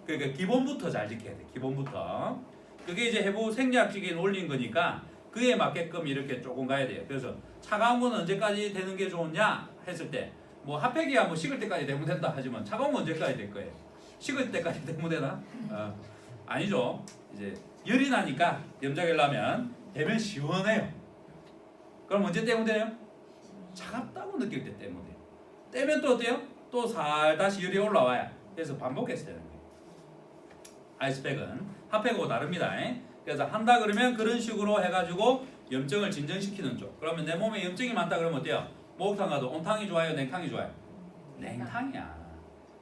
그러니까 기본부터 잘 지켜야 돼. 기본부터. 그게 이제 해부 생리학적인 원리인 거니까 그에 맞게끔 이렇게 조금 가야 돼요. 그래서 차가운 건 언제까지 되는 게 좋냐 했을 때 뭐 핫팩이야 뭐 식을 때까지 되면 된다 하지만 차가운 건 언제까지 될 거예요? 식을 때까지 되면 되나? 아니죠. 이제 열이 나니까 염자결 나면 되면 시원해요. 그럼 언제 떼면 돼요? 차갑다고 느낄 때 떼면 돼요. 떼면 또 어때요? 또 다시 열이 올라와야. 그래서 반복해서 되는 거예요. 아이스팩은 핫팩하고 다릅니다. 그래서 한다 그러면 그런 식으로 해가지고 염증을 진정시키는 쪽. 그러면 내 몸에 염증이 많다 그러면 어때요? 목욕탕 가도 온탕이 좋아요? 냉탕이 좋아요? 냉탕이야.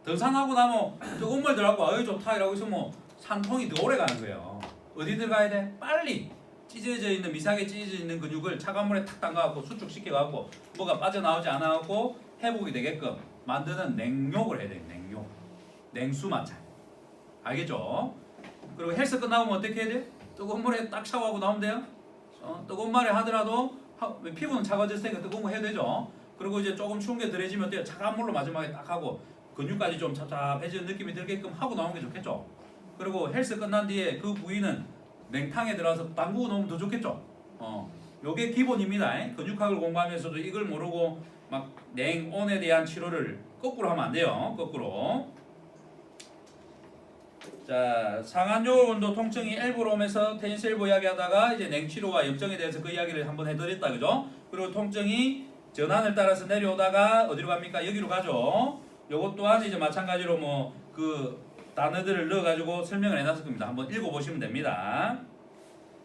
등산하고 나면 뜨거운 물 들어가고 어이 좋다 이러고 있으면 뭐 산통이 더 오래 가는 거예요. 어디 들어가야 돼? 빨리 찢어져 있는 미세하게 찢어져 있는 근육을 차가운 물에 탁 담가갖고 수축시켜갖고 뭐가 빠져나오지 않아갖고 회복이 되게끔 만드는 냉욕을 해야 돼요. 냉욕. 냉수 마찰. 알겠죠? 그리고 헬스 끝나면 어떻게 해야 돼? 뜨거운 물에 딱 샤워하고 나오면 돼요. 뜨거운 물에 하더라도 피부는 차가워졌으니까 뜨거운 거 해야 되죠. 그리고 이제 조금 추운 게 덜해지면 어때요? 차가운 물로 마지막에 딱 하고 근육까지 좀 찹찹해지는 느낌이 들게끔 하고 나오는 게 좋겠죠. 그리고 헬스 끝난 뒤에 그 부위는 냉탕에 들어가서 담그고 놓으면 더 좋겠죠. 요게 기본입니다. 근육학을 공부하면서도 이걸 모르고 막 냉온에 대한 치료를 거꾸로 하면 안 돼요. 거꾸로. 자, 상한요울 온도 통증이 엘보로 오면서 테니스 엘보 이야기하다가 이제 냉치료와 염증에 대해서 그 이야기를 한번 해드렸다, 그죠? 그리고 통증이 전환을 따라서 내려오다가 어디로 갑니까? 여기로 가죠. 요것 또한 이제 마찬가지로 뭐 그 단어들을 넣어가지고 설명을 해놨을 겁니다. 한번 읽어보시면 됩니다.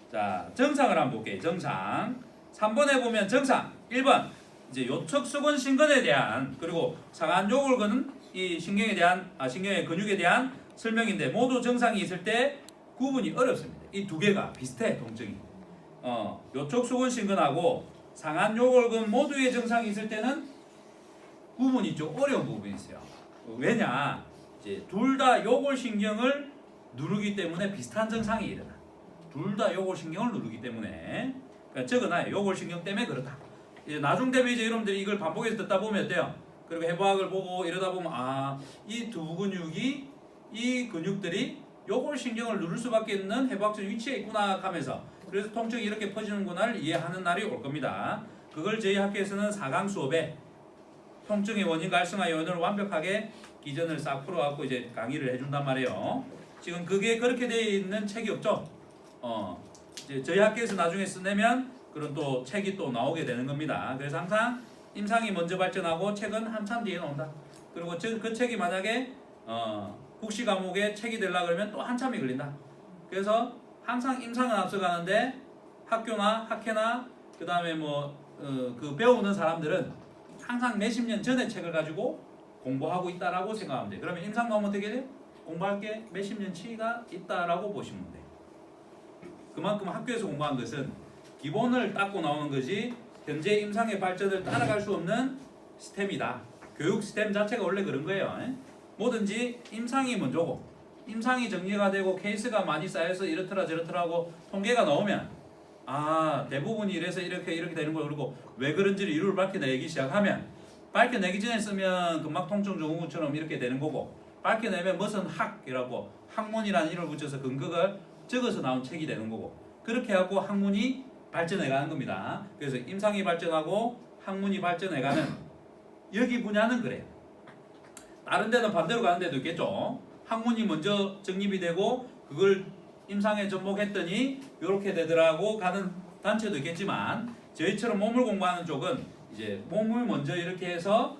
자, 정상을 한번 볼게요. 정상. 3번에 보면 정상. 1번 이제 요척수근 신근에 대한 그리고 상한요골근은 이 신경에 대한 신경의 근육에 대한 설명인데 모두 정상이 있을 때 구분이 어렵습니다. 이 두 개가 비슷해 통증이. 요척수근 신근하고 상한요골근 모두의 정상이 있을 때는 구분이 좀 어려운 부분이 있어요. 왜냐? 이제 둘 다 요골신경을 누르기 때문에 비슷한 정상이 일어나. 둘 다 요골신경을 누르기 때문에 그러니까 적어놔요. 요골신경 때문에 그렇다. 이제 나중 되면 이제 여러분들이 이걸 반복해서 듣다 보면 어때요? 그리고 해부학을 보고 이러다 보면 이 두 근육이 이 근육들이 요골신경을 누를 수밖에 있는 해부학적 위치에 있구나 하면서 그래서 통증이 이렇게 퍼지는구나를 이해하는 날이 올 겁니다. 그걸 저희 학교에서는 4강 수업에 통증의 원인 갈성화 요인을 완벽하게 기전을 싹 풀어갖고 이제 강의를 해준단 말이에요. 지금 그게 그렇게 되어 있는 책이 없죠. 이제 저희 학교에서 나중에 쓰내면 그런 또 책이 또 나오게 되는 겁니다. 그래서 항상 임상이 먼저 발전하고 책은 한참 뒤에 나온다. 그리고 그 책이 만약에 국시 과목에 책이 되려고 그러면 또 한참이 걸린다. 그래서 항상 임상은 앞서가는데 학교나 학회나 그 다음에 그 배우는 사람들은 항상 몇십 년 전의 책을 가지고 공부하고 있다라고 생각하면 돼요. 그러면 임상 나오면 어떻게 돼요? 공부할 게 몇십 년치가 있다라고 보시면 돼요. 그만큼 학교에서 공부한 것은 기본을 닦고 나오는 것이 현재 임상의 발전을 따라갈 수 없는 시스템이다. 교육 시스템 자체가 원래 그런 거예요. 뭐든지 임상이 먼저고 임상이 정리가 되고 케이스가 많이 쌓여서 이렇더라 저렇더라 하고 통계가 나오면 대부분이 이래서 이렇게 되는 거 그리고 왜 그런지를 이유를 밝혀내기 시작하면 밝혀내기 전에 쓰면 금막 통증 증후군처럼 이렇게 되는 거고 밝혀내면 무슨 학이라고 학문이라는 이름을 붙여서 근거를 적어서 나온 책이 되는 거고 그렇게 하고 학문이 발전해가는 겁니다. 그래서 임상이 발전하고 학문이 발전해가는 여기 분야는 그래요. 다른 데는 반대로 가는 데도 있겠죠. 학문이 먼저 정립이 되고 그걸 임상에 접목했더니 이렇게 되더라고 가는 단체도 있겠지만 저희처럼 몸을 공부하는 쪽은 이제 몸을 먼저 이렇게 해서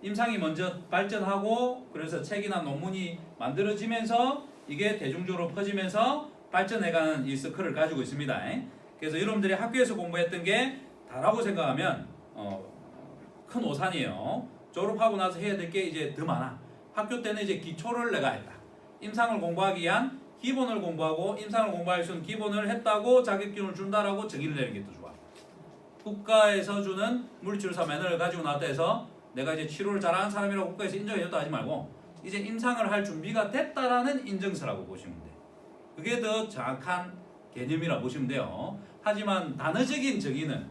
임상이 먼저 발전하고 그래서 책이나 논문이 만들어지면서 이게 대중적으로 퍼지면서 발전해가는 이 서클을 가지고 있습니다. 그래서 여러분들이 학교에서 공부했던 게 다라고 생각하면 큰 오산이에요. 졸업하고 나서 해야 될 게 이제 더 많아. 학교 때는 이제 기초를 내가 했다. 임상을 공부하기 위한 기본을 공부하고 임상을 공부할 수 있는 기본을 했다고 자격증을 준다라고 정의를 내는 게 더 좋아. 국가에서 주는 물리치료사 매너를 가지고 나왔다 해서 내가 이제 치료를 잘하는 사람이라고 국가에서 인정해줬다 하지 말고 이제 임상을 할 준비가 됐다라는 인증서라고 보시면 돼. 그게 더 정확한 개념이라 보시면 돼요. 하지만 단어적인 정의는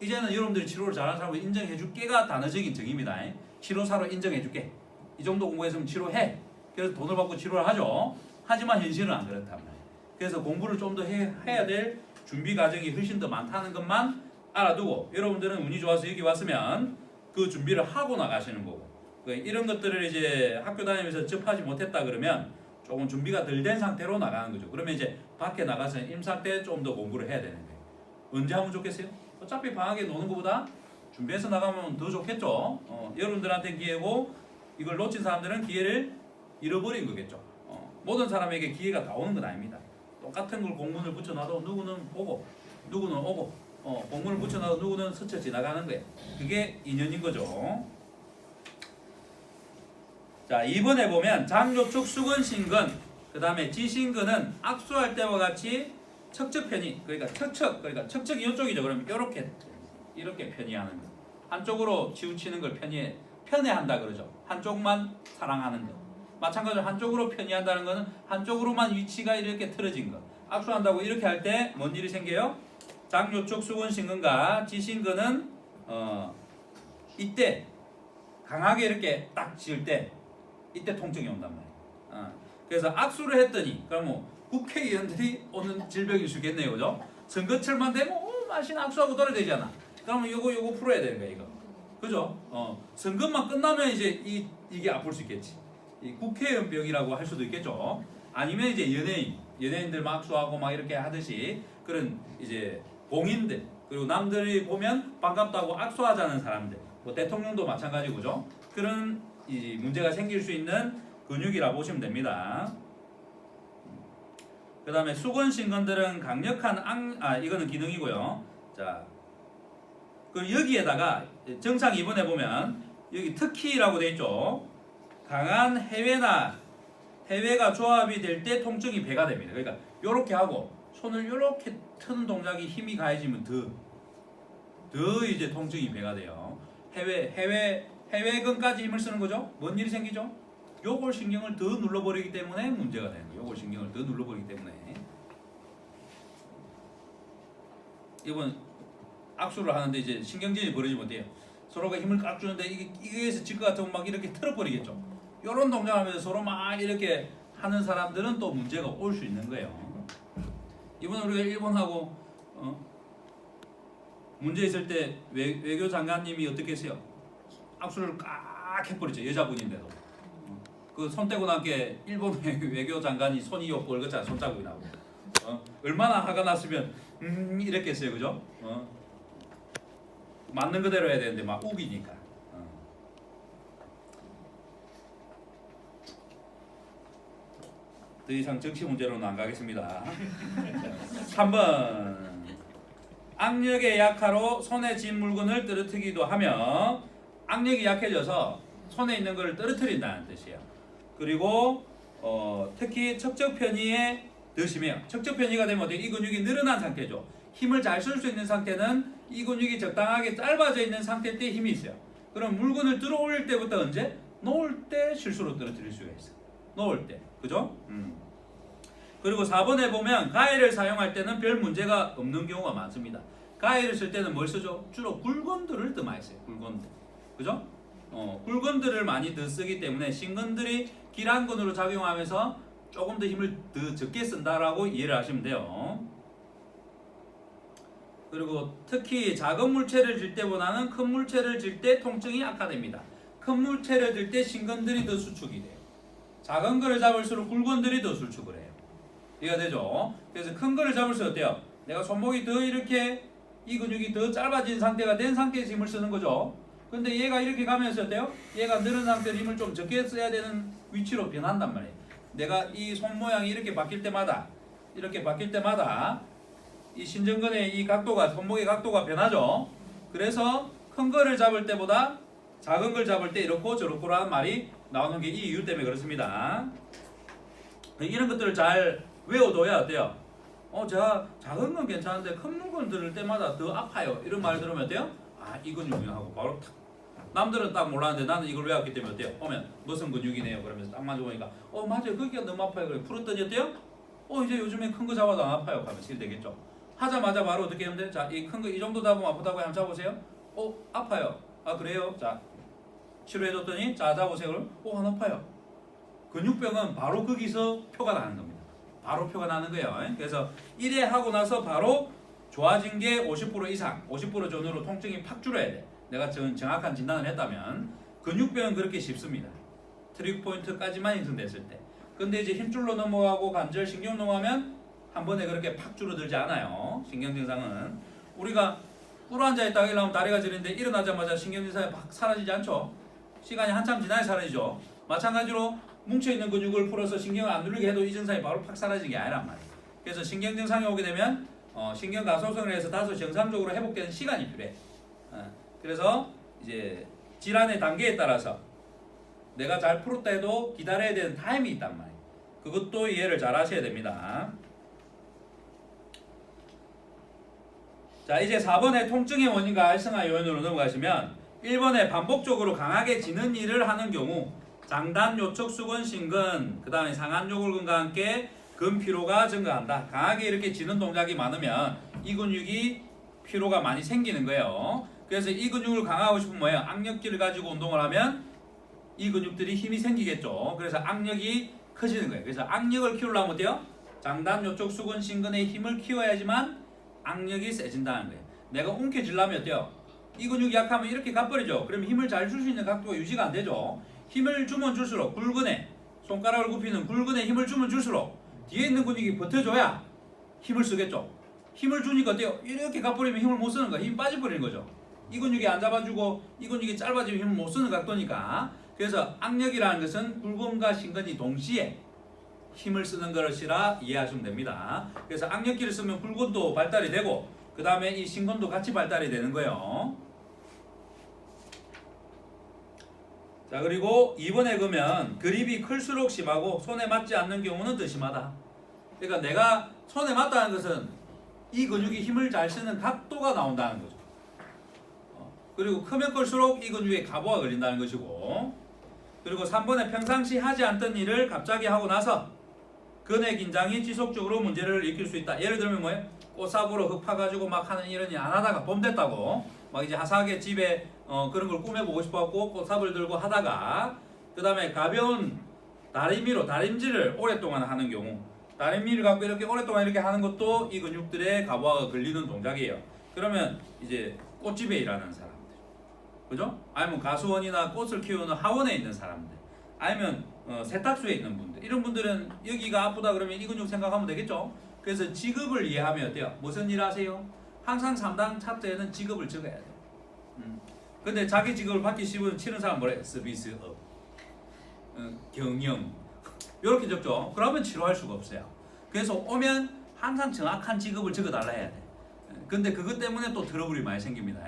이제는 여러분들이 치료를 잘하는 사람을 인정해줄게가 단어적인 정의입니다. 치료사로 인정해줄게. 이 정도 공부했으면 치료해. 그래서 돈을 받고 치료를 하죠. 하지만 현실은 안 그렇단 말이에요. 그래서 공부를 좀 더 해야 될 준비 과정이 훨씬 더 많다는 것만 알아두고 여러분들은 운이 좋아서 여기 왔으면 그 준비를 하고 나가시는 거고 이런 것들을 이제 학교 다니면서 접하지 못했다 그러면 조금 준비가 덜 된 상태로 나가는 거죠. 그러면 이제 밖에 나가서 임상 때 좀 더 공부를 해야 되는 거예요. 언제 하면 좋겠어요? 어차피 방학에 노는 것보다 준비해서 나가면 더 좋겠죠. 여러분들한테 기회고 이걸 놓친 사람들은 기회를 잃어버린 거겠죠. 모든 사람에게 기회가 다 오는 건 아닙니다. 똑같은 걸 공문을 붙여놔도 누구는 보고 누구는 오고 공문을 붙여놔도 누구는 스쳐 지나가는 거예요. 그게 인연인 거죠. 자, 2번에 보면 장요축 수근 신근 그 다음에 지신근은 악수할 때와 같이 척척 편의 그러니까 척척이 이쪽이죠. 그러면 이렇게 편의하는 거. 한쪽으로 치우치는 걸 편애한다 그러죠. 한쪽만 사랑하는 거. 마찬가지로 한쪽으로 편의한다는 것은 한쪽으로만 위치가 이렇게 틀어진 거. 악수한다고 이렇게 할 때 뭔 일이 생겨요? 장요축 수근 신근과 지신근은 이때 강하게 이렇게 딱 지을 때 이때 통증이 온단 말이에요. 그래서 악수를 했더니 그럼 뭐 국회의원들이 오는 질병일 수 있겠네요, 그죠? 선거철만 되면 마신 악수하고 돌아야 되잖아. 그러면 요거 풀어야 되는 거야, 이거. 그죠? 선거만 끝나면 이제 이게 아플 수 있겠지. 이 국회의원병이라고 할 수도 있겠죠. 아니면 이제 연예인들 막 악수하고 막 이렇게 하듯이 그런 이제 공인들 그리고 남들이 보면 반갑다고 악수하자는 사람들, 뭐 대통령도 마찬가지고죠. 그런 이 문제가 생길 수 있는 근육이라 보시면 됩니다. 그 다음에 수근 신근들은 강력한 이거는 기능이고요. 자, 그 여기에다가 정상 2번에 보면 여기 특히라고 돼 있죠. 강한 해외가 조합이 될 때 통증이 배가 됩니다. 그러니까 요렇게 하고 손을 요렇게 트는 동작이 힘이 가해지면 더 이제 통증이 배가 돼요. 해외근까지 힘을 쓰는 거죠. 뭔 일이 생기죠? 요걸 신경을 더 눌러버리기 때문에 문제가 되는 거예요. 요걸 신경을 더 눌러버리기 때문에. 이번 악수를 하는데 이제 신경전이 벌어지면 어때요? 서로가 힘을 꽉 주는데 이게에서 질 것 같으면 막 이렇게 틀어버리겠죠. 요런 동작을 하면서 서로 막 이렇게 하는 사람들은 또 문제가 올 수 있는 거예요. 이번에 우리가 일본하고 문제 있을 때 외교 장관님이 어떻게 했어요? 악수를 꽉 해버리죠. 여자분인데도. 그 손 떼고 난 게 일본 외교 장관이 손이 요 뻘겋잖아. 손자국이 나오고. 얼마나 화가 났으면 이렇게 했어요. 그죠? 맞는 그대로 해야 되는데 막 우기니까. 더 이상 정치 문제로는 안 가겠습니다. 3번. 악력의 약화로 손에 쥔 물건을 떨어뜨리기도 하며 악력이 약해져서 손에 있는 것을 떨어뜨린다는 뜻이에요. 그리고 특히 척척 편의에 더 심해요. 척척 편의가 되면 어떻게 이 근육이 늘어난 상태죠. 힘을 잘 쓸 수 있는 상태는 이 근육이 적당하게 짧아져 있는 상태 때 힘이 있어요. 그럼 물건을 들어 올릴 때부터 언제? 놓을 때 실수로 떨어뜨릴 수가 있어요. 놓을 때. 그죠? 그리고 4번에 보면 가해를 사용할 때는 별 문제가 없는 경우가 많습니다. 가해를 쓸 때는 뭘 쓰죠? 주로 굵건들을 더 많이 써요. 굵건들. 그죠? 굵건들을 많이 더 쓰기 때문에 신근들이 기란근으로 작용하면서 조금 더 힘을 더 적게 쓴다라고 이해를 하시면 돼요. 그리고 특히 작은 물체를 질 때보다는 큰 물체를 질 때 통증이 악화됩니다. 큰 물체를 들 때 신근들이 더 수축이 돼요. 작은 거를 잡을수록 굵건들이 더 수축을 해요. 이해가 되죠? 그래서 큰 거를 잡을수록 어때요? 내가 손목이 더 이렇게 이 근육이 더 짧아진 상태가 된 상태에서 힘을 쓰는 거죠. 근데 얘가 이렇게 가면서 어때요? 얘가 늘은 상태로 힘을 좀 적게 써야 되는 위치로 변한단 말이에요. 내가 이 손 모양이 이렇게 바뀔 때마다 이 신전근의 이 각도가, 손목의 각도가 변하죠. 그래서 큰 거를 잡을 때보다 작은 걸 잡을 때 이렇고 저렇고라는 말이 나오는 게 이 이유 때문에 그렇습니다. 이런 것들을 잘 외워둬야 어때요? 제가 작은 건 괜찮은데 큰 물건 들을 때마다 더 아파요. 이런 말 들으면 어때요? 아, 이 근육이 하고 바로 탁. 남들은 딱 몰랐는데 나는 이걸 외웠기 때문에 어때요? 오면 무슨 근육이네요. 그러면서 딱 만져보니까 맞아요. 거기가 너무 아파요. 그래 풀었더니 어때요? 이제 요즘에 큰 거 잡아도 안 아파요. 하면 실 되겠죠. 하자마자 바로 어떻게 하면 돼? 자, 이 큰 거 이 정도 잡으면 아프다고 한번 잡으세요. 아파요. 아, 그래요? 자, 치료해줬더니 자, 잡으세요. 그럼 안 아파요. 근육병은 바로 거기서 표가 나는 겁니다. 바로 표가 나는 거예요. 그래서 1회 하고 나서 바로 좋아진 게 50% 이상, 50% 전후로 통증이 팍 줄어야 돼. 내가 정확한 진단을 했다면 근육병은 그렇게 쉽습니다. 트릭 포인트까지만 형성됐을 때. 근데 이제 힘줄로 넘어가고 관절, 신경 넘어가면 한 번에 그렇게 팍 줄어들지 않아요. 신경 증상은 우리가 꿇어앉아 있다가 일어나면 다리가 저리는데 일어나자마자 신경 증상이 팍 사라지지 않죠. 시간이 한참 지나야 사라지죠. 마찬가지로 뭉쳐있는 근육을 풀어서 신경을 안 누르게 해도 이 증상이 바로 팍 사라지는 게 아니란 말이에요. 그래서 신경 증상이 오게 되면 신경 가소성을 해서 다소 정상적으로 회복되는 시간이 필요해. 그래서 이제 질환의 단계에 따라서 내가 잘 풀었다 해도 기다려야 되는 타임이 있단 말이에요. 그것도 이해를 잘 하셔야 됩니다. 자, 이제 4번의 통증의 원인과 활성화 요인으로 넘어가시면 1번에 반복적으로 강하게 지는 일을 하는 경우 장단, 요척, 수근, 신근, 그 다음에 상한 요골근과 함께 근피로가 증가한다. 강하게 이렇게 지는 동작이 많으면 이 근육이 피로가 많이 생기는 거예요. 그래서 이 근육을 강화하고 싶으면 뭐예요? 악력기를 가지고 운동을 하면 이 근육들이 힘이 생기겠죠. 그래서 악력이 커지는 거예요. 그래서 악력을 키우려면 어때요? 장단, 요척, 수근, 신근의 힘을 키워야지만 악력이 세진다는 거예요. 내가 움켜쥐려면 어때요? 이 근육이 약하면 이렇게 가버리죠. 그러면 힘을 잘 줄 수 있는 각도가 유지가 안 되죠. 힘을 주면 줄수록 굵은에 손가락을 굽히는 굵은에 힘을 주면 줄수록 뒤에 있는 근육이 버텨줘야 힘을 쓰겠죠. 힘을 주니까 어때요? 이렇게 가버리면 힘을 못 쓰는 거야. 힘이 빠져버리는 거죠. 이 근육이 안 잡아주고 이 근육이 짧아지면 힘을 못 쓰는 각도니까. 그래서 악력이라는 것은 굵음과 신근이 동시에 힘을 쓰는 것이라 이해하시면 됩니다. 그래서 악력기를 쓰면 굵음도 발달이 되고 그 다음에 이 신근도 같이 발달이 되는 거예요. 자, 그리고 2번에 그러면 그립이 클수록 심하고 손에 맞지 않는 경우는 더 심하다. 그러니까 내가 손에 맞다는 것은 이 근육이 힘을 잘 쓰는 각도가 나온다는 거죠. 그리고 크면 클수록 이 근육에 가부가 걸린다는 것이고, 그리고 3번에 평상시 하지 않던 일을 갑자기 하고 나서 근의 긴장이 지속적으로 문제를 일으킬 수 있다. 예를 들면 뭐예요? 꽃삽으로 흙 파가지고 막 하는 이런 일 안 하다가 봄 됐다고 막 이제 화사하게 집에 그런 걸 꾸며보고 싶어갖고 꽃삽을 들고 하다가 그 다음에 가벼운 다리미로 다림질을 오랫동안 하는 경우, 다림미를 갖고 이렇게 오랫동안 이렇게 하는 것도 이 근육들의 가부하가 걸리는 동작이에요. 그러면 이제 꽃집에 일하는 사람들, 그죠? 아니면 가수원이나 꽃을 키우는 하원에 있는 사람들, 아니면 세탁소에 있는 분들, 이런 분들은 여기가 아프다 그러면 이 근육 생각하면 되겠죠? 그래서 직업을 이해하면 어때요? 무슨 일 하세요? 항상 3단 차트에는 직업을 적어야 돼요. 근데 자기 직업을 받기 싫은 사람 뭐래? 서비스업, 경영, 이렇게 적죠. 그러면 치료할 수가 없어요. 그래서 오면 항상 정확한 직업을 적어달라 해야 돼. 근데 그것 때문에 또 트러블이 많이 생깁니다.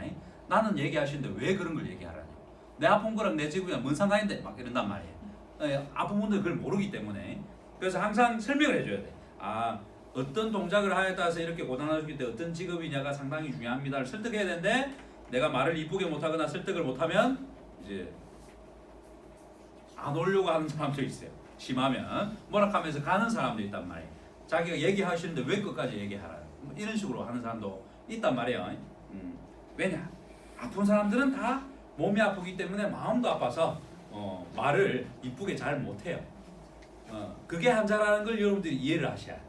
나는 얘기하시는데 왜 그런 걸 얘기하라냐? 내 아픈 거랑 내 직업이랑 뭔 상관인데 막 이런단 말이에요. 아픈 분들 그걸 모르기 때문에. 그래서 항상 설명을 해줘야 돼. 어떤 동작을 하에 따라서 이렇게 고단하기 때문에 어떤 직업이냐가 상당히 중요합니다를 설득해야 되는데, 내가 말을 이쁘게 못하거나 설득을 못하면 이제 안 오려고 하는 사람도 있어요. 심하면 뭐락하면서 가는 사람도 있단 말이에요. 자기가 얘기하시는데 왜 끝까지 얘기하라, 이런 식으로 하는 사람도 있단 말이에요. 왜냐? 아픈 사람들은 다 몸이 아프기 때문에 마음도 아파서 말을 이쁘게 잘 못해요. 그게 한자라는 걸 여러분들이 이해를 하셔야 돼.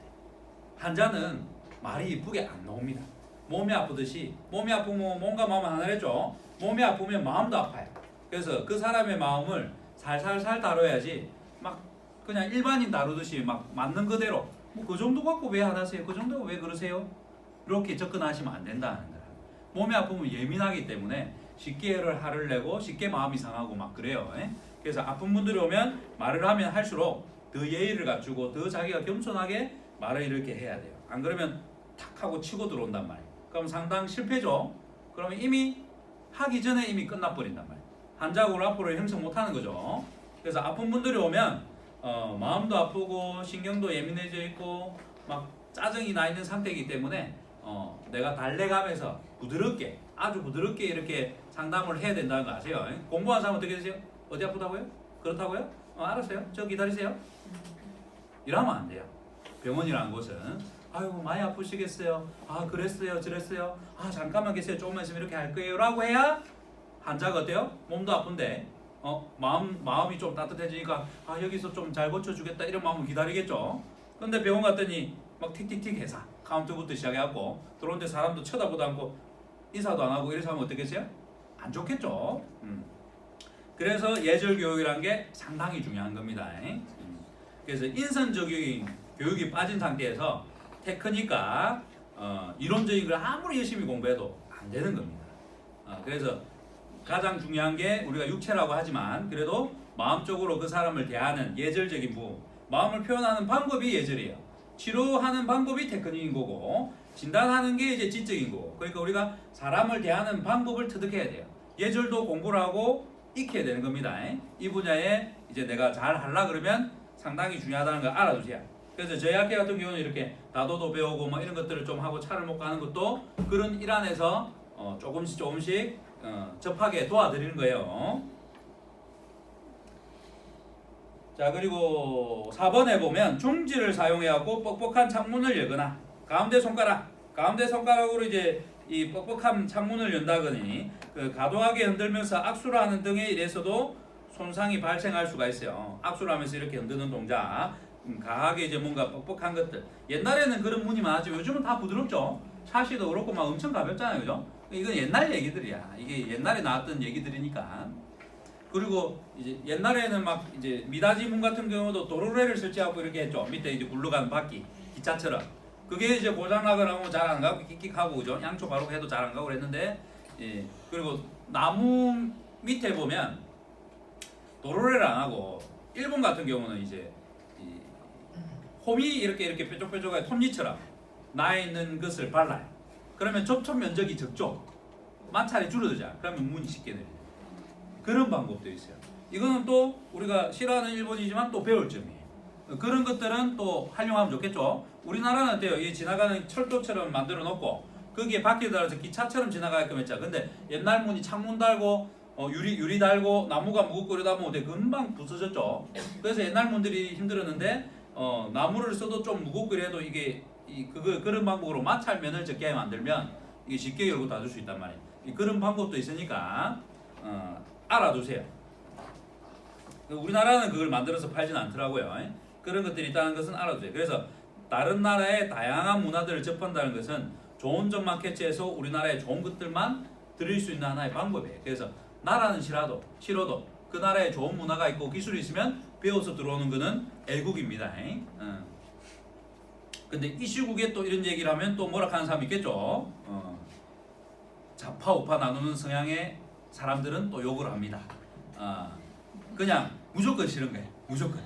한자는 말이 이쁘게 안 나옵니다. 몸이 아프듯이, 몸이 아프면 몸과 마음 하나랬죠. 몸이 아프면 마음도 아파요. 그래서 그 사람의 마음을 살살살 다뤄야지 막 그냥 일반인 다루듯이 막 맞는 그대로 뭐 그 정도 갖고 왜 안 하세요? 그 정도 왜 그러세요? 이렇게 접근하시면 안 된다는 거야. 몸이 아프면 예민하기 때문에 쉽게 화를 내고 쉽게 마음이 상하고 막 그래요. 그래서 아픈 분들이 오면 말을 하면 할수록 더 예의를 갖추고 더 자기가 겸손하게 말을 이렇게 해야 돼요. 안 그러면 탁 하고 치고 들어온단 말이에요. 그럼 상당 실패죠. 그러면 이미 하기 전에 이미 끝나버린단 말이에요. 한자국을 앞으로 형성 못하는 거죠. 그래서 아픈 분들이 오면 마음도 아프고 신경도 예민해져 있고 막 짜증이 나 있는 상태이기 때문에 내가 달래가면서 부드럽게 아주 부드럽게 이렇게 상담을 해야 된다는 거 아세요? 공부한 사람 어떻게 되세요? 어디 아프다고요? 그렇다고요? 알았어요. 저 기다리세요. 이러면 안 돼요. 병원이라는 곳은 아이고 많이 아프시겠어요. 아 그랬어요 저랬어요. 아 잠깐만 계세요. 조금만 있으면 이렇게 할 거예요 라고 해야 환자가 어때요? 몸도 아픈데 마음이 좀 따뜻해지니까 아 여기서 좀 잘 고쳐주겠다 이런 마음을 기다리겠죠. 근데 병원 갔더니 막 틱틱틱 해서 카운트부터 시작해갖고 들어오는데 사람도 쳐다보도 않고 인사도 안 하고 이래서 하면 어떻겠어요? 안 좋겠죠. 그래서 예절 교육이라는 게 상당히 중요한 겁니다. 그래서 인선적인 교육이 빠진 상태에서 테크닉과 이론적인 걸 아무리 열심히 공부해도 안 되는 겁니다. 그래서 가장 중요한 게 우리가 육체라고 하지만 그래도 마음적으로 그 사람을 대하는 예절적인 부분, 마음을 표현하는 방법이 예절이에요. 치료하는 방법이 테크닉인 거고 진단하는 게 이제 지적인 거고. 그러니까 우리가 사람을 대하는 방법을 터득해야 돼요. 예절도 공부를 하고 익혀야 되는 겁니다. 이 분야에 이제 내가 잘 하려 그러면 상당히 중요하다는 걸 알아두세요. 그래서 저희 학교 같은 경우는 이렇게 다도도 배우고 뭐 이런 것들을 좀 하고 차를 먹고 하는 것도 그런 일환에서 조금씩 접하게 도와드리는 거예요. 자 그리고 4번에 보면 중지를 사용해갖고 뻑뻑한 창문을 열거나 가운데 손가락으로 이제 이 뻑뻑한 창문을 연다거니 그 과도하게 흔들면서 악수를 하는 등의 일에서도 손상이 발생할 수가 있어요. 악수를 하면서 이렇게 흔드는 동작, 강하게 이제 뭔가 뻑뻑한 것들. 옛날에는 그런 문이 많았지만 요즘은 다 부드럽죠. 샤시도 그렇고 막 엄청 가볍잖아요, 그죠? 이건 옛날 얘기들이야. 이게 옛날에 나왔던 얘기들이니까. 그리고 이제 옛날에는 막 이제 미닫이 문 같은 경우도 도로래를 설치하고 이렇게 했죠. 밑에 이제 굴러가는 바퀴, 기차처럼. 그게 이제 고장나거나 하면 잘 안 가고 끽끽하고 그죠? 양초 바로 해도 잘 안 가고 그랬는데, 예. 그리고 나무 밑에 보면 도로래를 안 하고 일본 같은 경우는 이제 홈이 이렇게 뾰족뾰족하게 톱니처럼 나 있는 것을 발라요. 그러면 접촉 면적이 적죠. 마찰이 줄어들자. 그러면 문이 쉽게 내려요. 그런 방법도 있어요. 이거는 또 우리가 싫어하는 일본이지만 또 배울 점이에요. 그런 것들은 또 활용하면 좋겠죠. 우리나라는 어때요? 이 지나가는 철도처럼 만들어 놓고 거기에 바퀴 달아서 기차처럼 지나가게끔 했잖아. 근데 옛날 문이 창문 달고 유리 달고 나무가 무겁고 이러다 보면 금방 부서졌죠. 그래서 옛날 문들이 힘들었는데 나무를 써도 좀 무겁고 이래도 이게 그런 방법으로 마찰면을 적게 만들면 이게 쉽게 열고 닫을 수 있단 말이에요. 그런 방법도 있으니까 알아두세요. 우리나라는 그걸 만들어서 팔지는 않더라고요. 그런 것들이 있다는 것은 알아두세요. 그래서 다른 나라의 다양한 문화들을 접한다는 것은 좋은 점만 캐치해서 우리나라의 좋은 것들만 들을 수 있는 하나의 방법이에요. 그래서 나라는 싫어도 그 나라에 좋은 문화가 있고 기술이 있으면 배워서 들어오는 것은 애국입니다. 근데 이 시국에 또 이런 얘기를 하면 또 뭐라 하는 사람이 있겠죠. 좌파 우파 나누는 성향의 사람들은 또 욕을 합니다. 그냥 무조건 싫은 거예요. 무조건.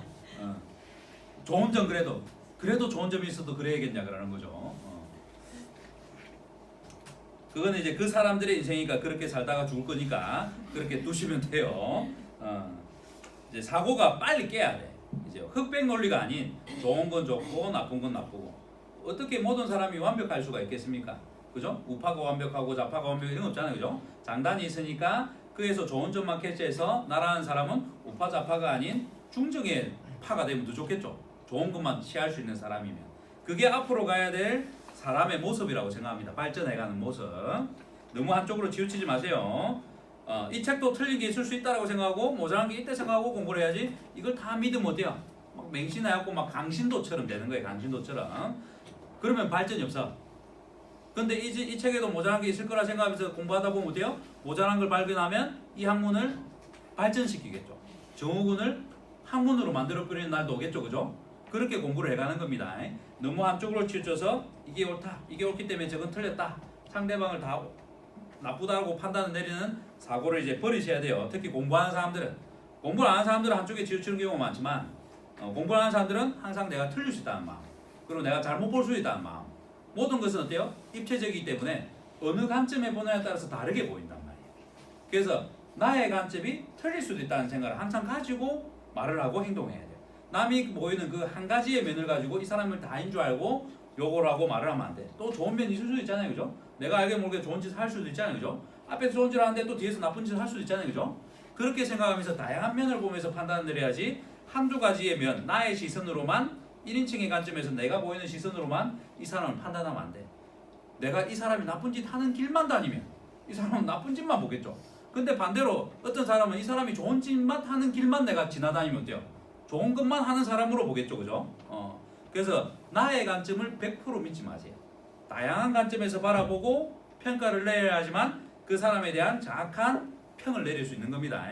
좋은 점 그래도 좋은 점이 있어도 그래야겠냐 그러는 거죠. 그거는 이제 그 사람들의 인생이니까 그렇게 살다가 죽을 거니까 그렇게 두시면 돼요. 이제 사고가 빨리 깨야 돼. 이제 흑백 논리가 아닌 좋은 건 좋고 나쁜 건 나쁘고. 어떻게 모든 사람이 완벽할 수가 있겠습니까? 그죠? 우파가 완벽하고 좌파가 완벽 이런 거 없잖아요. 그죠? 장단이 있으니까 그에서 좋은 점만 캐치해서 나라는 사람은 우파 좌파가 아닌 중정의 파가 되면 더 좋겠죠. 좋은 것만 취할 수 있는 사람이면. 그게 앞으로 가야 될 사람의 모습이라고 생각합니다. 발전해가는 모습. 너무 한쪽으로 치우치지 마세요. 이 책도 틀린 게 있을 수 있다고 생각하고 모자란 게 있다 생각하고 공부를 해야지. 이걸 다 믿으면 어때요? 막 맹신해갖고 막 강신도처럼 되는 거예요. 강신도처럼. 그러면 발전이 없어. 근데 이 책에도 모자란 게 있을 거라 생각하면서 공부하다 보면 어때요? 모자란 걸 발견하면 이 학문을 발전시키겠죠. 정우군을 학문으로 만들어버리는 날도 오겠죠. 그죠? 그렇게 공부를 해가는 겁니다. 너무 한쪽으로 치우쳐서 이게 옳다, 이게 옳기 때문에 저건 틀렸다, 상대방을 다 나쁘다고 판단을 내리는 사고를 이제 버리셔야 돼요. 특히 공부하는 사람들은, 공부를 안 하는 사람들은 한쪽에 치우치는 경우가 많지만 공부를 하는 사람들은 항상 내가 틀릴 수 있다는 마음, 그리고 내가 잘못 볼 수 있다는 마음. 모든 것은 어때요? 입체적이기 때문에 어느 관점에 보느냐에 따라서 다르게 보인단 말이에요. 그래서 나의 관점이 틀릴 수도 있다는 생각을 항상 가지고 말을 하고 행동해야 돼요. 남이 보이는 그 한 가지의 면을 가지고 이 사람을 다인 줄 알고 욕을 하고 말을 하면 안 돼. 또 좋은 면이 있을 수도 있잖아요, 그죠? 내가 알게 모르게 좋은 짓을 할 수도 있잖아요, 그죠? 앞에서 좋은 짓을 하는데 또 뒤에서 나쁜 짓을 할 수도 있잖아요, 그죠? 그렇게 생각하면서 다양한 면을 보면서 판단을 내려야지, 한두 가지의 면, 나의 시선으로만, 1인칭의 관점에서 내가 보이는 시선으로만 이 사람을 판단하면 안 돼. 내가 이 사람이 나쁜 짓 하는 길만 다니면 이 사람은 나쁜 짓만 보겠죠. 근데 반대로 어떤 사람은 이 사람이 좋은 짓만 하는 길만 내가 지나다니면 어때요? 좋은 것만 하는 사람으로 보겠죠, 그죠? 그래서 나의 관점을 100% 믿지 마세요. 다양한 관점에서 바라보고 평가를 내려야 하지만 그 사람에 대한 정확한 평을 내릴 수 있는 겁니다.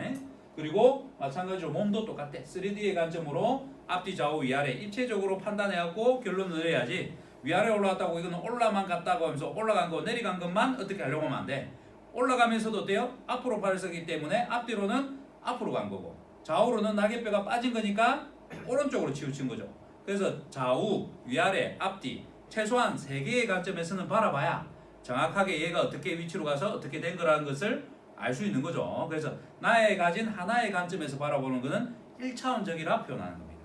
그리고 마찬가지로 몸도 똑같아. 3D의 관점으로 앞뒤 좌우 위아래 입체적으로 판단해갖고 결론을 내려야지, 위아래 올라갔다고 이거는 올라만 갔다고 하면서 올라간 거 내려간 것만 어떻게 하려고 하면 안 돼. 올라가면서도 어때요? 앞으로 발을 서기 때문에 앞뒤로는 앞으로 간 거고, 좌우로는 날개뼈가 빠진 거니까 오른쪽으로 치우친 거죠. 그래서 좌우, 위아래, 앞뒤 최소한 3개의 관점에서는 바라봐야 정확하게 얘가 어떻게 위치로 가서 어떻게 된 거라는 것을 알 수 있는 거죠. 그래서 나의 가진 하나의 관점에서 바라보는 것은 1차원적이라 표현하는 겁니다.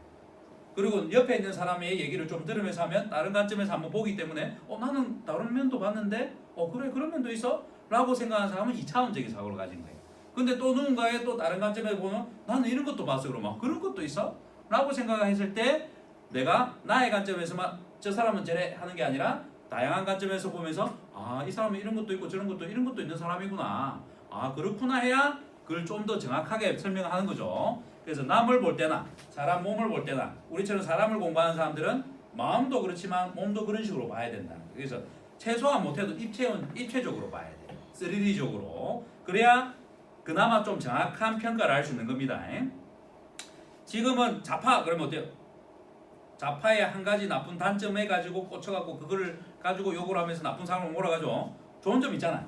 그리고 옆에 있는 사람의 얘기를 좀 들으면서 하면 다른 관점에서 한번 보기 때문에 나는 다른 면도 봤는데 그래 그런 면도 있어? 라고 생각하는 사람은 2차원적인 사고를 가진 거예요. 근데 또 누군가의 또 다른 관점에서 보면 나는 이런 것도 봤어, 그러면 그런 것도 있어? 라고 생각했을 때 내가 나의 관점에서만 저 사람은 저래 하는 게 아니라 다양한 관점에서 보면서 이 사람은 이런 것도 있고 저런 것도 이런 것도 있는 사람이구나, 그렇구나 해야 그걸 좀 더 정확하게 설명하는 거죠. 그래서 남을 볼 때나 사람 몸을 볼 때나 우리처럼 사람을 공부하는 사람들은 마음도 그렇지만 몸도 그런 식으로 봐야 된다. 그래서 최소한 못해도 입체적으로 봐야 돼요. 3D적으로. 그래야 그나마 좀 정확한 평가를 할 수 있는 겁니다. 지금은 자파 그러면 어때요? 자파의 한 가지 나쁜 단점에 가지고 꽂혀갖고 그거를 가지고 욕을 하면서 나쁜 사람을 몰아가죠. 좋은 점 있잖아요.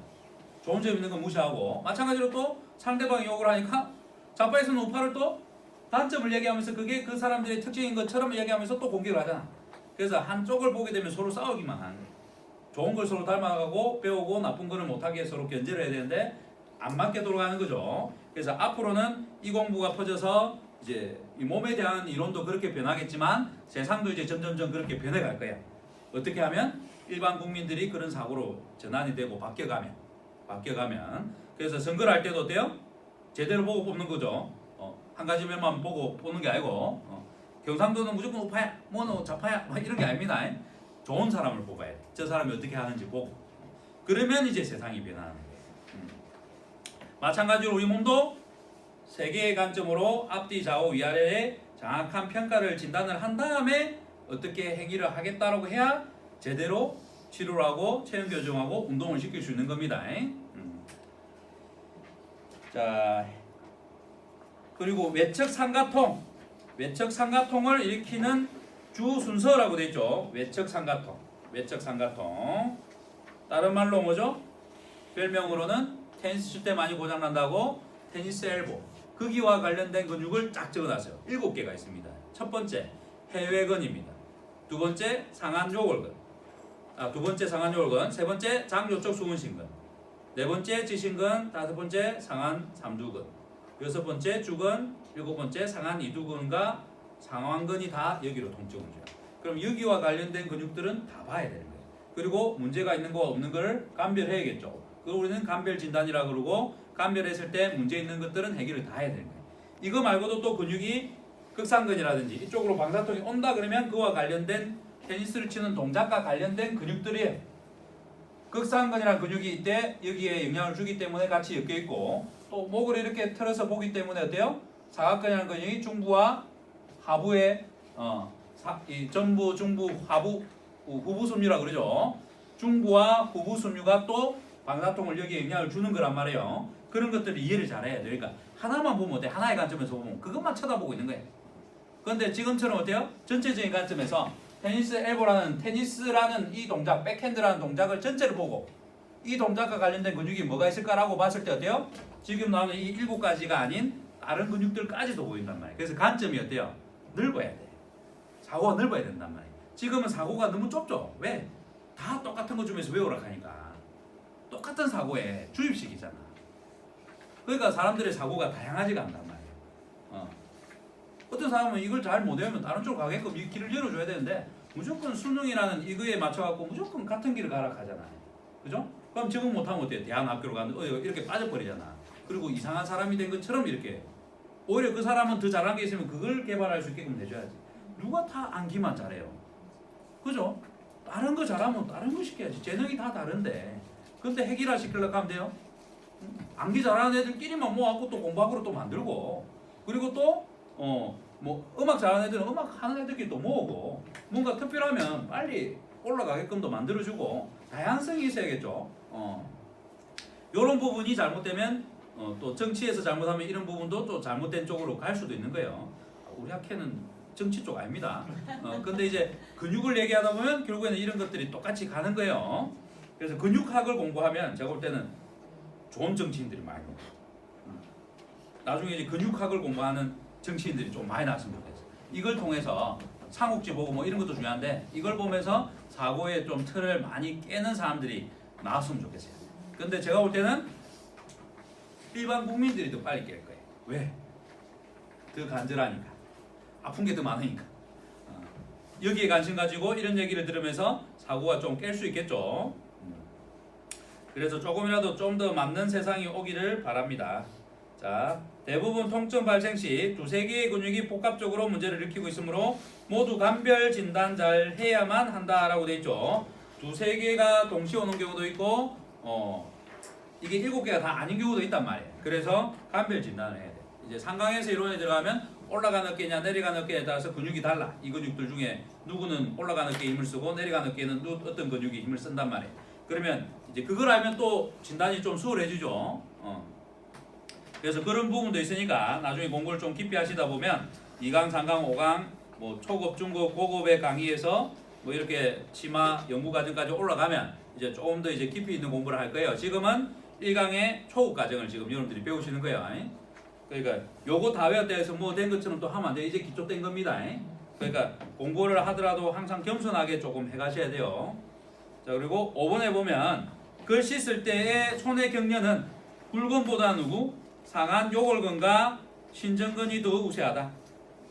좋은 점 있는 건 무시하고, 마찬가지로 또 상대방이 욕을 하니까 자파에서는 우파를 또 단점을 얘기하면서 그게 그 사람들의 특징인 것처럼 얘기하면서 또 공격을 하잖아. 그래서 한쪽을 보게 되면 서로 싸우기만 하는 거예요. 좋은 걸 서로 닮아가고 배우고 나쁜 거를 못하게 서로 견제를 해야 되는데 안 맞게 돌아가는 거죠. 그래서 앞으로는 이 공부가 퍼져서 이제 이 몸에 대한 이론도 그렇게 변하겠지만 세상도 이제 점점점 그렇게 변해갈 거야. 어떻게 하면 일반 국민들이 그런 사고로 전환이 되고 바뀌어가면 그래서 선거를 할 때도 어때요? 제대로 보고 뽑는 거죠. 한 가지 면만 보고 뽑는 게 아니고 경상도는 무조건 우파야, 뭐는 좌파야 이런 게 아닙니다. 좋은 사람을 뽑아야 돼. 저 사람이 어떻게 하는지 보고. 그러면 이제 세상이 변하는 거예요. 마찬가지로 우리 몸도 3개의 관점으로 앞뒤 좌우 위아래에 정확한 평가를 진단을 한 다음에 어떻게 행위를 하겠다라고 해야 제대로 치료를 하고 체형 교정하고 운동을 시킬 수 있는 겁니다. 자, 그리고 외척 삼가통을 일으키는 주 순서라고 되어 있죠. 외척 삼가통. 다른 말로 뭐죠? 별명으로는 테니스 칠 때 많이 고장 난다고 테니스 엘보. 거기와 관련된 근육을 쫙 적어놨어요. 7개가 있습니다. 첫 번째 해외근입니다. 두 번째 상한요골근. 세 번째 장요쪽 수근신근. 네 번째 지신근. 다섯 번째 상한 삼두근. 여섯 번째 주근. 일곱 번째 상한 이두근과 상완근이 다 여기로 통증을 줘요. 그럼 여기와 관련된 근육들은 다 봐야 되는 거예요. 그리고 문제가 있는 거 없는 걸 감별해야겠죠. 그걸 우리는 감별 진단이라 그러고 감별했을 때 문제 있는 것들은 해결을 다 해야 되는 거예요. 이거 말고도 또 근육이 극상근이라든지 이쪽으로 방사통이 온다 그러면 그와 관련된 테니스를 치는 동작과 관련된 근육들이에요. 극상근이라는 근육이 이때 여기에 영향을 주기 때문에 같이 엮여 있고, 또 목을 이렇게 틀어서 보기 때문에 어때요? 사각근이라는 근육이 중부와 하부에 이 전부, 중부, 하부, 후부섬유라 그러죠. 중부와 후부섬유가 또 방사통을 여기에 영향을 주는 거란 말이에요. 그런 것들을 이해를 잘해야 돼. 그러니까 하나만 보면 어때? 하나의 관점에서 보면 그것만 쳐다보고 있는 거예요. 근데 지금처럼 어때요? 전체적인 관점에서 테니스 엘보라는 테니스라는 이 동작, 백핸드라는 동작을 전체를 보고 이 동작과 관련된 근육이 뭐가 있을까라고 봤을 때 어때요? 지금 나오는 이 7가지가 아닌 다른 근육들까지도 보인단 말이에요. 그래서 관점이 어때요? 넓어야 돼. 사고가 넓어야 된단 말이에요. 지금은 사고가 너무 좁죠? 왜? 다 똑같은 거 주면서 외우라 하니까. 똑같은 사고에 주입식이잖아. 그러니까 사람들의 사고가 다양하지가 않단 말이에요. 어떤 사람은 이걸 잘 못 외우면 다른 쪽으로 가게끔 이 길을 열어줘야 되는데 무조건 수능이라는 이거에 맞춰갖고 무조건 같은 길을 가라 하잖아요. 그죠? 그럼 적응 못하면 어때요? 대안학교로 가는데 이렇게 빠져버리잖아. 그리고 이상한 사람이 된 것처럼 이렇게 오히려 그 사람은 더 잘한 게 있으면 그걸 개발할 수 있게끔 내줘야지. 누가 다 암기만 잘해요. 그죠? 다른 거 잘하면 다른 거 시켜야지. 재능이 다 다른데. 근데 핵일화 시키려고 하면 돼요? 암기 잘하는 애들끼리만 모아갖고 또 공부학으로 또 만들고 그리고 또 뭐 음악 잘하는 애들은 음악 하는 애들끼리 또 모으고 뭔가 특별하면 빨리 올라가게끔도 만들어주고 다양성이 있어야겠죠. 이런 부분이 잘못되면 또 정치에서 잘못하면 이런 부분도 또 잘못된 쪽으로 갈 수도 있는 거예요. 우리 학회는 정치 쪽 아닙니다. 근데 이제 근육을 얘기하다 보면 결국에는 이런 것들이 똑같이 가는 거예요. 그래서 근육학을 공부하면 제가 볼 때는 좋은 정치인들이 많이 나와요. 나중에 이제 근육학을 공부하는 정치인들이 좀 많이 나왔으면 좋겠어요. 이걸 통해서 삼국지 보고 뭐 이런 것도 중요한데 이걸 보면서 사고의 좀 틀을 많이 깨는 사람들이 나왔으면 좋겠어요. 근데 제가 볼 때는 일반 국민들이 더 빨리 깰 거예요. 왜? 더 간절하니까. 아픈 게 더 많으니까. 여기에 관심 가지고 이런 얘기를 들으면서 사고가 좀 깰 수 있겠죠. 그래서 조금이라도 좀 더 맞는 세상이 오기를 바랍니다. 자, 대부분 통증 발생 시 두세 개의 근육이 복합적으로 문제를 일으키고 있으므로 모두 감별 진단 잘 해야만 한다라고 되어 있죠. 두세 개가 동시에 오는 경우도 있고 이게 7개가 다 아닌 경우도 있단 말이에요. 그래서 감별 진단을 해야 돼. 이제 상강에서 이론에 들어가면 올라가는 어깨냐 내려가는 어깨에 따라서 근육이 달라. 이 근육들 중에 누구는 올라가는 어깨에 힘을 쓰고 내려가는 어깨에는 어떤 근육이 힘을 쓴단 말이에요. 그러면 이제 그걸 알면 또 진단이 좀 수월해지죠. 그래서 그런 부분도 있으니까 나중에 공부를 좀 깊이 하시다 보면 2강, 3강, 5강 뭐 초급, 중급, 고급의 강의에서 뭐 이렇게 치마 연구 과정까지 올라가면 이제 조금 더 이제 깊이 있는 공부를 할 거예요. 지금은 1강의 초급 과정을 지금 여러분들이 배우시는 거예요. 그러니까 요거 다 외웠다 해서 뭐 된 것처럼 또 하면 안 돼. 이제 기초 된 겁니다. 그러니까 공부를 하더라도 항상 겸손하게 조금 해가셔야 돼요. 자, 그리고 5번에 보면 글씨 쓸 때의 손의 격려는 굴근보다 누구? 상한 요골근과 신전근이 더 우세하다.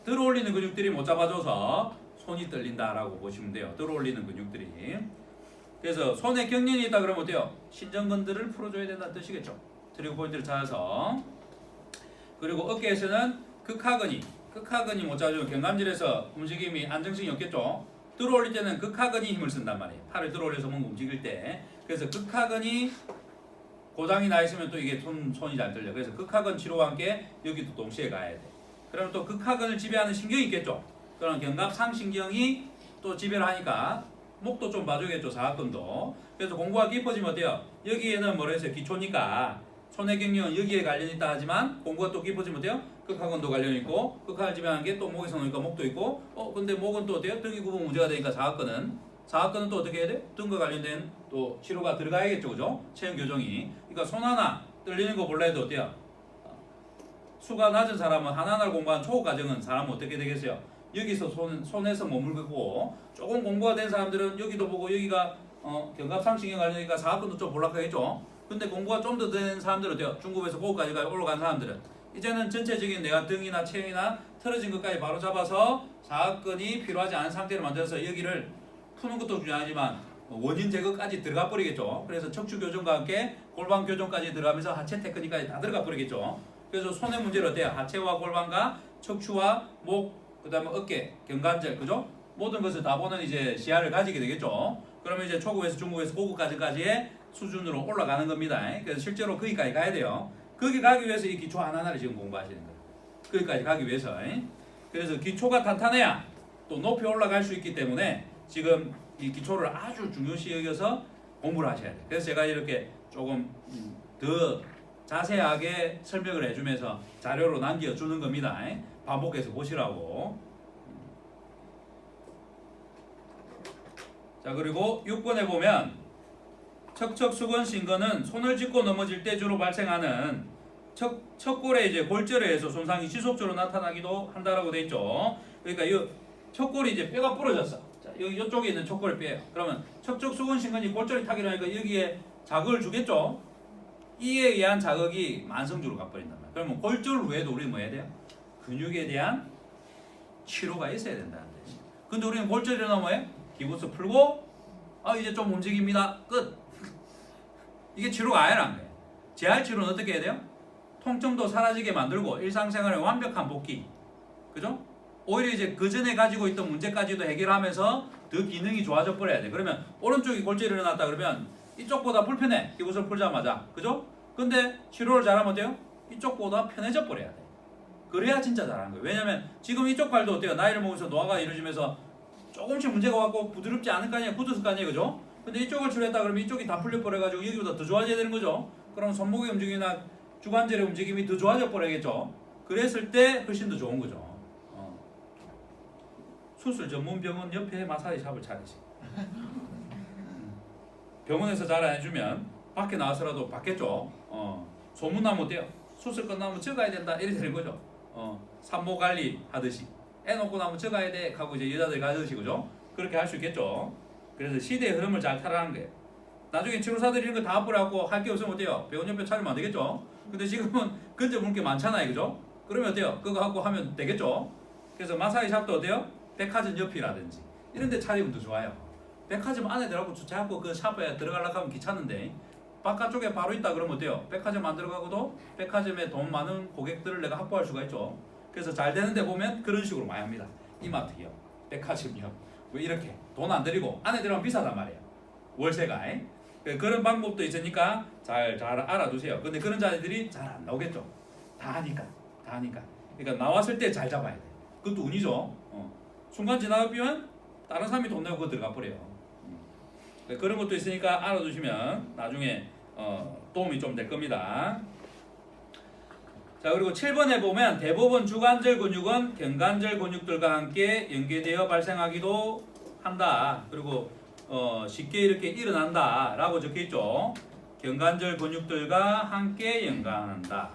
들어올리는 근육들이 못 잡아줘서 손이 떨린다라고 보시면 돼요. 들어올리는 근육들이. 그래서 손에 경련이 있다 그러면 어때요? 신전근들을 풀어줘야 된다는 뜻이겠죠. 트리거 포인트를 찾아서. 그리고 어깨에서는 극하근이 못 잡아주면 경감질에서 움직임이 안정성이 없겠죠. 들어올릴 때는 극하근이 힘을 쓴단 말이에요. 팔을 들어올려서 뭔가 움직일 때. 그래서 극하근이 고장이 나 있으면 또 이게 손이 잘 떨려. 그래서 극하근 치료와 함께 여기도 동시에 가야 돼. 그러면 또 극하근을 지배하는 신경이 있겠죠. 그런 견갑상신경이 또 지배를 하니까 목도 좀 봐주겠죠. 사각근도. 그래서 공부가 깊어지면 어때요? 여기에는 뭐라 했어요? 기초니까 손의 경련은 여기에 관련이 있다 하지만 공부가 또 깊어지면 어때요? 극하근도 관련이 있고 극하근을 지배하는 게 또 목에서 나오니까 목도 있고 근데 목은 또 어때요? 등이 구분 문제가 되니까 사각근은 또 어떻게 해야 돼? 등과 관련된 또 치료가 들어가야겠죠. 그죠? 체형 교정이. 그러니까 손 하나 떨리는 거 몰라 해도 어때요? 수가 낮은 사람은 하나하나를 공부한 초급 과정은 사람은 어떻게 되겠어요? 여기서 손에서 머물고 조금 공부가 된 사람들은 여기도 보고 여기가 견갑상신경 관련이니까 사각근도 좀 볼락하겠죠. 근데 공부가 좀 더 된 사람들은 어때요? 중급에서 고급까지 올라간 사람들은 이제는 전체적인 내가 등이나 체형이나 틀어진 것까지 바로 잡아서 사각근이 필요하지 않은 상태를 만들어서 여기를 푸는 것도 중요하지만 원인 제거까지 들어가 버리겠죠. 그래서 척추 교정과 함께 골반 교정까지 들어가면서 하체 테크닉까지 다 들어가 버리겠죠. 그래서 손의 문제는 어때요? 하체와 골반과 척추와 목, 그다음에 어깨, 견관절, 그죠? 모든 것을 다 보는 이제 시야를 가지게 되겠죠. 그러면 이제 초급에서 중급에서 고급까지의 수준으로 올라가는 겁니다. 그래서 실제로 거기까지 가야 돼요. 거기 가기 위해서 이 기초 하나하나를 지금 공부하시는 거예요. 거기까지 가기 위해서. 그래서 기초가 탄탄해야 또 높이 올라갈 수 있기 때문에 지금 이 기초를 아주 중요시 여겨서 공부를 하셔야 돼요. 그래서 제가 이렇게 조금 더 자세하게 설명을 해주면서 자료로 남겨주는 겁니다. 반복해서 보시라고. 자, 그리고 6번에 보면 척척수건 신건은 손을 짚고 넘어질 때 주로 발생하는 척골에 이제 골절에 의해서 손상이 지속적으로 나타나기도 한다라고 돼 있죠. 그러니까 이 척골이 이제 뼈가 부러졌어. 자, 여기 이쪽에 있는 척골의 뼈예요. 그러면 척척수건 신건이 골절이 타기로 하니까 여기에 자극을 주겠죠. 이에 의한 자극이 만성주로 가버린단 말이야. 그러면 골절 후에도 우리 뭐 해야 돼요? 근육에 대한 치료가 있어야 된다는 뜻이야. 근데 우리는 골절이 일어나면 뭐해? 기부스 풀고 이제 좀 움직입니다. 끝. 이게 치료가 아니라는 거예요. 재활 치료는 어떻게 해야 돼요? 통증도 사라지게 만들고 일상생활의 완벽한 복귀. 그죠? 오히려 이제 그 전에 가지고 있던 문제까지도 해결하면서 더 기능이 좋아져 버려야 돼. 그러면 오른쪽이 골절이 일어났다 그러면 이쪽보다 불편해. 기부스를 풀자마자. 그죠? 근데 치료를 잘하면 어때요? 이쪽보다 편해져 버려야 돼. 그래야 진짜 잘하는 거예요. 왜냐면 지금 이쪽 발도 어때요? 나이를 먹으면서 노화가 이루어지면서 조금씩 문제가 왔고 부드럽지 않을 거 아니에요. 굳었을 거 아니에요. 그죠? 근데 이쪽을 치료했다 그러면 이쪽이 다 풀려 버려가지고 여기보다 더 좋아져야 되는 거죠. 그럼 손목의 움직임이나 주관절의 움직임이 더 좋아져 버려야겠죠. 그랬을 때 훨씬 더 좋은 거죠. 수술 전문 병원 옆에 마사지 샵을 차리지. 병원에서 잘 안 해주면 밖에 나와서라도 받겠죠. 소문나면 어때요? 수술 끝나면 적어야 된다 이래 되는 거죠. 산모 관리 하듯이 애 놓고 나면 적어야 돼 하고 이제 여자들 가듯이 그죠? 그렇게 할 수 있겠죠. 그래서 시대의 흐름을 잘 타라는 거예요. 나중에 치료사들이 이런 거 다 버려갖고 할 게 없으면 어때요? 병원 옆에 차리면 안 되겠죠. 근데 지금은 근접 물게 많잖아요, 그죠? 그러면 어때요? 그거 갖고 하면 되겠죠. 그래서 마사지 샵도 어때요? 백화점 옆이라든지 이런 데 차리면 더 좋아요. 백화점 안에 들어가고 주차하고 그 샵에 들어가려고 하면 귀찮은데 바깥쪽에 바로 있다 그러면 어때요? 백화점 안 들어가고도 백화점에 돈 많은 고객들을 내가 확보할 수가 있죠. 그래서 잘 되는 데 보면 그런 식으로 많이 합니다. 이마트요, 백화점요, 뭐 이렇게 돈 안 들이고 안에 들어가면 비싸단 말이에요. 월세가. 그런 방법도 있으니까 잘 알아두세요. 근데 그런 자리들이 잘 안 나오겠죠. 다 하니까. 그러니까 나왔을 때 잘 잡아야 돼. 그것도 운이죠. 순간 지나가면 다른 사람이 돈 내고 그거 들어가 버려요. 그런 것도 있으니까 알아두시면 나중에 도움이 좀 될 겁니다. 자, 그리고 7번에 보면 대부분 주관절 근육은 경관절 근육들과 함께 연계되어 발생하기도 한다. 그리고 쉽게 이렇게 일어난다 라고 적혀있죠. 경관절 근육들과 함께 연관한다.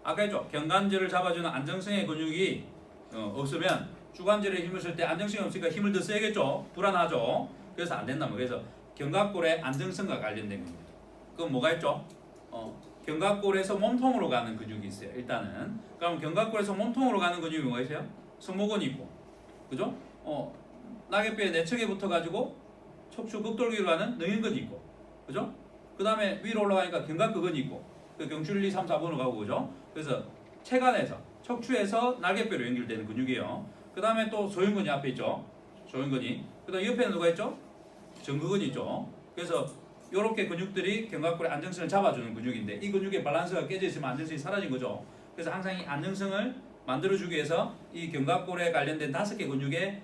아까 했죠. 경관절을 잡아주는 안정성의 근육이 없으면 주관절에 힘을 쓸 때 안정성이 없으니까 힘을 더 써야겠죠. 불안하죠. 그래서 안 된다면 그래서 견갑골의 안정성과 관련된 겁니다. 그건 뭐가 있죠? 견갑골에서 몸통으로 가는 근육이 있어요. 일단은 그럼 견갑골에서 몸통으로 가는 근육이 뭐가 있어요? 승모근이 있고, 그죠? 낙엽뼈의 내측에 붙어가지고 척추 극돌기로 가는 능형근이 있고, 그죠? 그 다음에 위로 올라가니까 견갑근이 있고, 그 경추 1, 2, 3, 4번으로 가고, 그죠? 그래서 체간에서 척추에서 날개뼈로 연결되는 근육이에요. 그 다음에 또 소형근이 앞에 있죠. 소형근이. 그 다음 옆에는 누가 있죠? 정극근이 있죠. 그래서 이렇게 근육들이 견갑골의 안정성을 잡아주는 근육인데 이 근육의 밸런스가 깨져 있으면 안정성이 사라진 거죠. 그래서 항상 이 안정성을 만들어주기 위해서 이 견갑골에 관련된 5개 근육의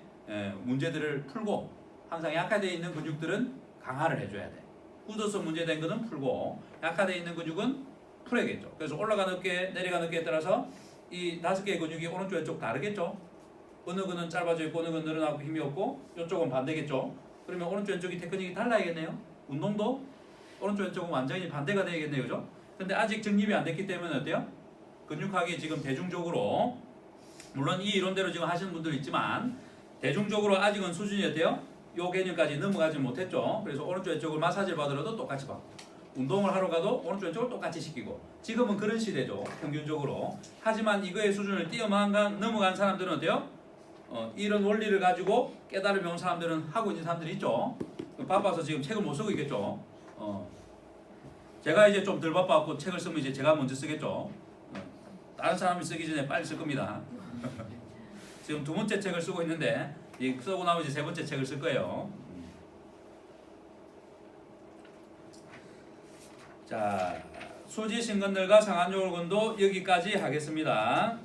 문제들을 풀고 항상 약화되어 있는 근육들은 강화를 해줘야 돼. 굳어서 문제된 거는 풀고 약화되어 있는 근육은 풀어야겠죠. 그래서 올라가는 어깨, 내려가는 어깨에 따라서 이 5개의 근육이 오른쪽 왼쪽 다르겠죠. 어느 근은 짧아져 있고 어느 근은 늘어나고 힘이 없고 이쪽은 반대겠죠. 그러면 오른쪽 왼쪽이 테크닉이 달라야겠네요. 운동도 오른쪽 왼쪽은 완전히 반대가 되겠네요. 그죠? 근데 아직 정립이 안 됐기 때문에 어때요? 근육학이 지금 대중적으로 물론 이 이론대로 지금 하시는 분들 있지만 대중적으로 아직은 수준이 어때요? 요 개념까지 넘어가지 못했죠. 그래서 오른쪽 왼쪽을 마사지를 받으러도 똑같이 받고 운동을 하러 가도 오른쪽 왼쪽을 똑같이 시키고 지금은 그런 시대죠. 평균적으로. 하지만 이거의 수준을 넘어간 사람들은 어때요? 이런 원리를 가지고 깨달음이 온 사람들은 하고 있는 사람들이 있죠. 바빠서 지금 책을 못 쓰고 있겠죠. 제가 이제 좀 덜 바빠갖고 책을 쓰면 이제 제가 먼저 쓰겠죠. 다른 사람이 쓰기 전에 빨리 쓸 겁니다. 지금 2번째 책을 쓰고 있는데 이 쓰고 나면 이제 3번째 책을 쓸 거예요. 자, 수지신근들과 상한요골근도 여기까지 하겠습니다.